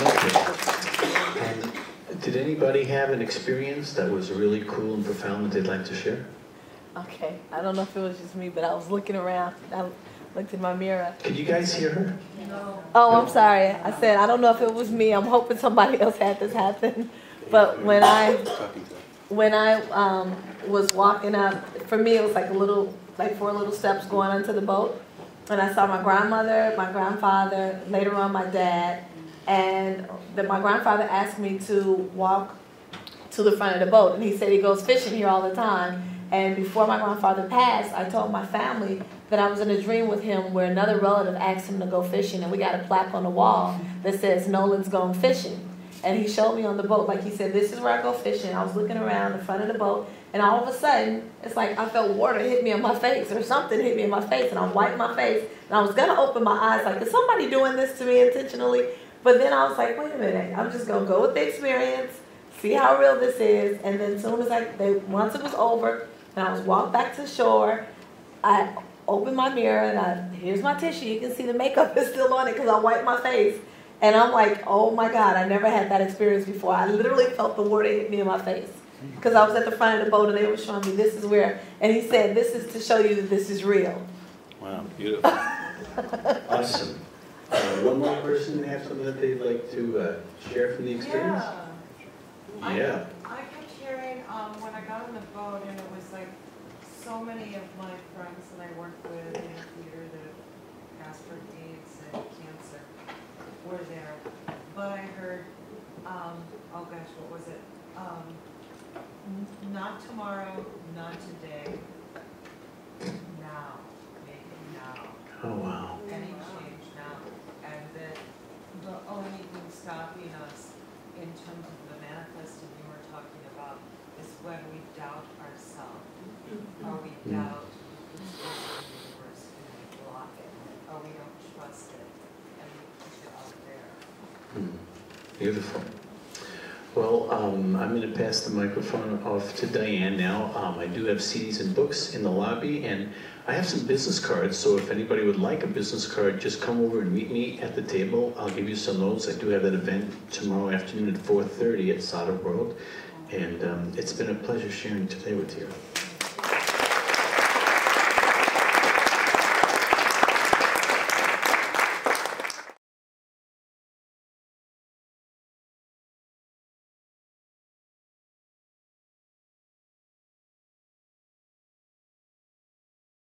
Okay. And did anybody have an experience that was really cool and profound that they'd like to share? Okay, I don't know if it was just me, but I was looking around. I looked in my mirror. Can you guys hear her? No. Oh, I'm sorry. I said, I don't know if it was me. I'm hoping somebody else had this happen. But when I was walking up, for me it was like 4 little steps going onto the boat. And I saw my grandmother, my grandfather, later on my dad. And my grandfather asked me to walk to the front of the boat. And he said he goes fishing here all the time. And before my grandfather passed, I told my family that I was in a dream with him where another relative asked him to go fishing. And we got a plaque on the wall that says, Nolan's going fishing. And he showed me on the boat, like he said, this is where I go fishing. I was looking around the front of the boat. And all of a sudden, it's like I felt water hit me in my face or something hit me in my face. And I wiped my face. And I was going to open my eyes like, is somebody doing this to me intentionally? But then I was like, wait a minute. I'm just going to go with the experience, see how real this is. And then as soon as once it was over, and I was walked back to the shore, I opened my mirror and here's my tissue. You can see the makeup is still on it because I wiped my face. And I'm like, oh my God, I never had that experience before. I literally felt the water hit me in my face because I was at the front of the boat and they were showing me this is where, and he said, this is to show you that this is real. Wow, beautiful. Awesome. One more person have something that they'd like to share from the experience? Yeah. I kept hearing when I got on the boat, and it was like so many of my friends that I worked with in the theater that passed for AIDS and cancer were there. But I heard, oh gosh, what was it? Not tomorrow, not today, now, make it now. Oh, wow. Any change now. And that the only thing stopping us in terms of the manifesting you were talking about is when we doubt ourselves, or we doubt the universe and we block it, or we don't trust it and we push it out there. Beautiful. Well, I'm going to pass the microphone off to Diane now. I do have CDs and books in the lobby, and I have some business cards, so if anybody would like a business card, just come over and meet me at the table. I'll give you some notes. I do have that event tomorrow afternoon at 4:30 at Sada World, and it's been a pleasure sharing today with you.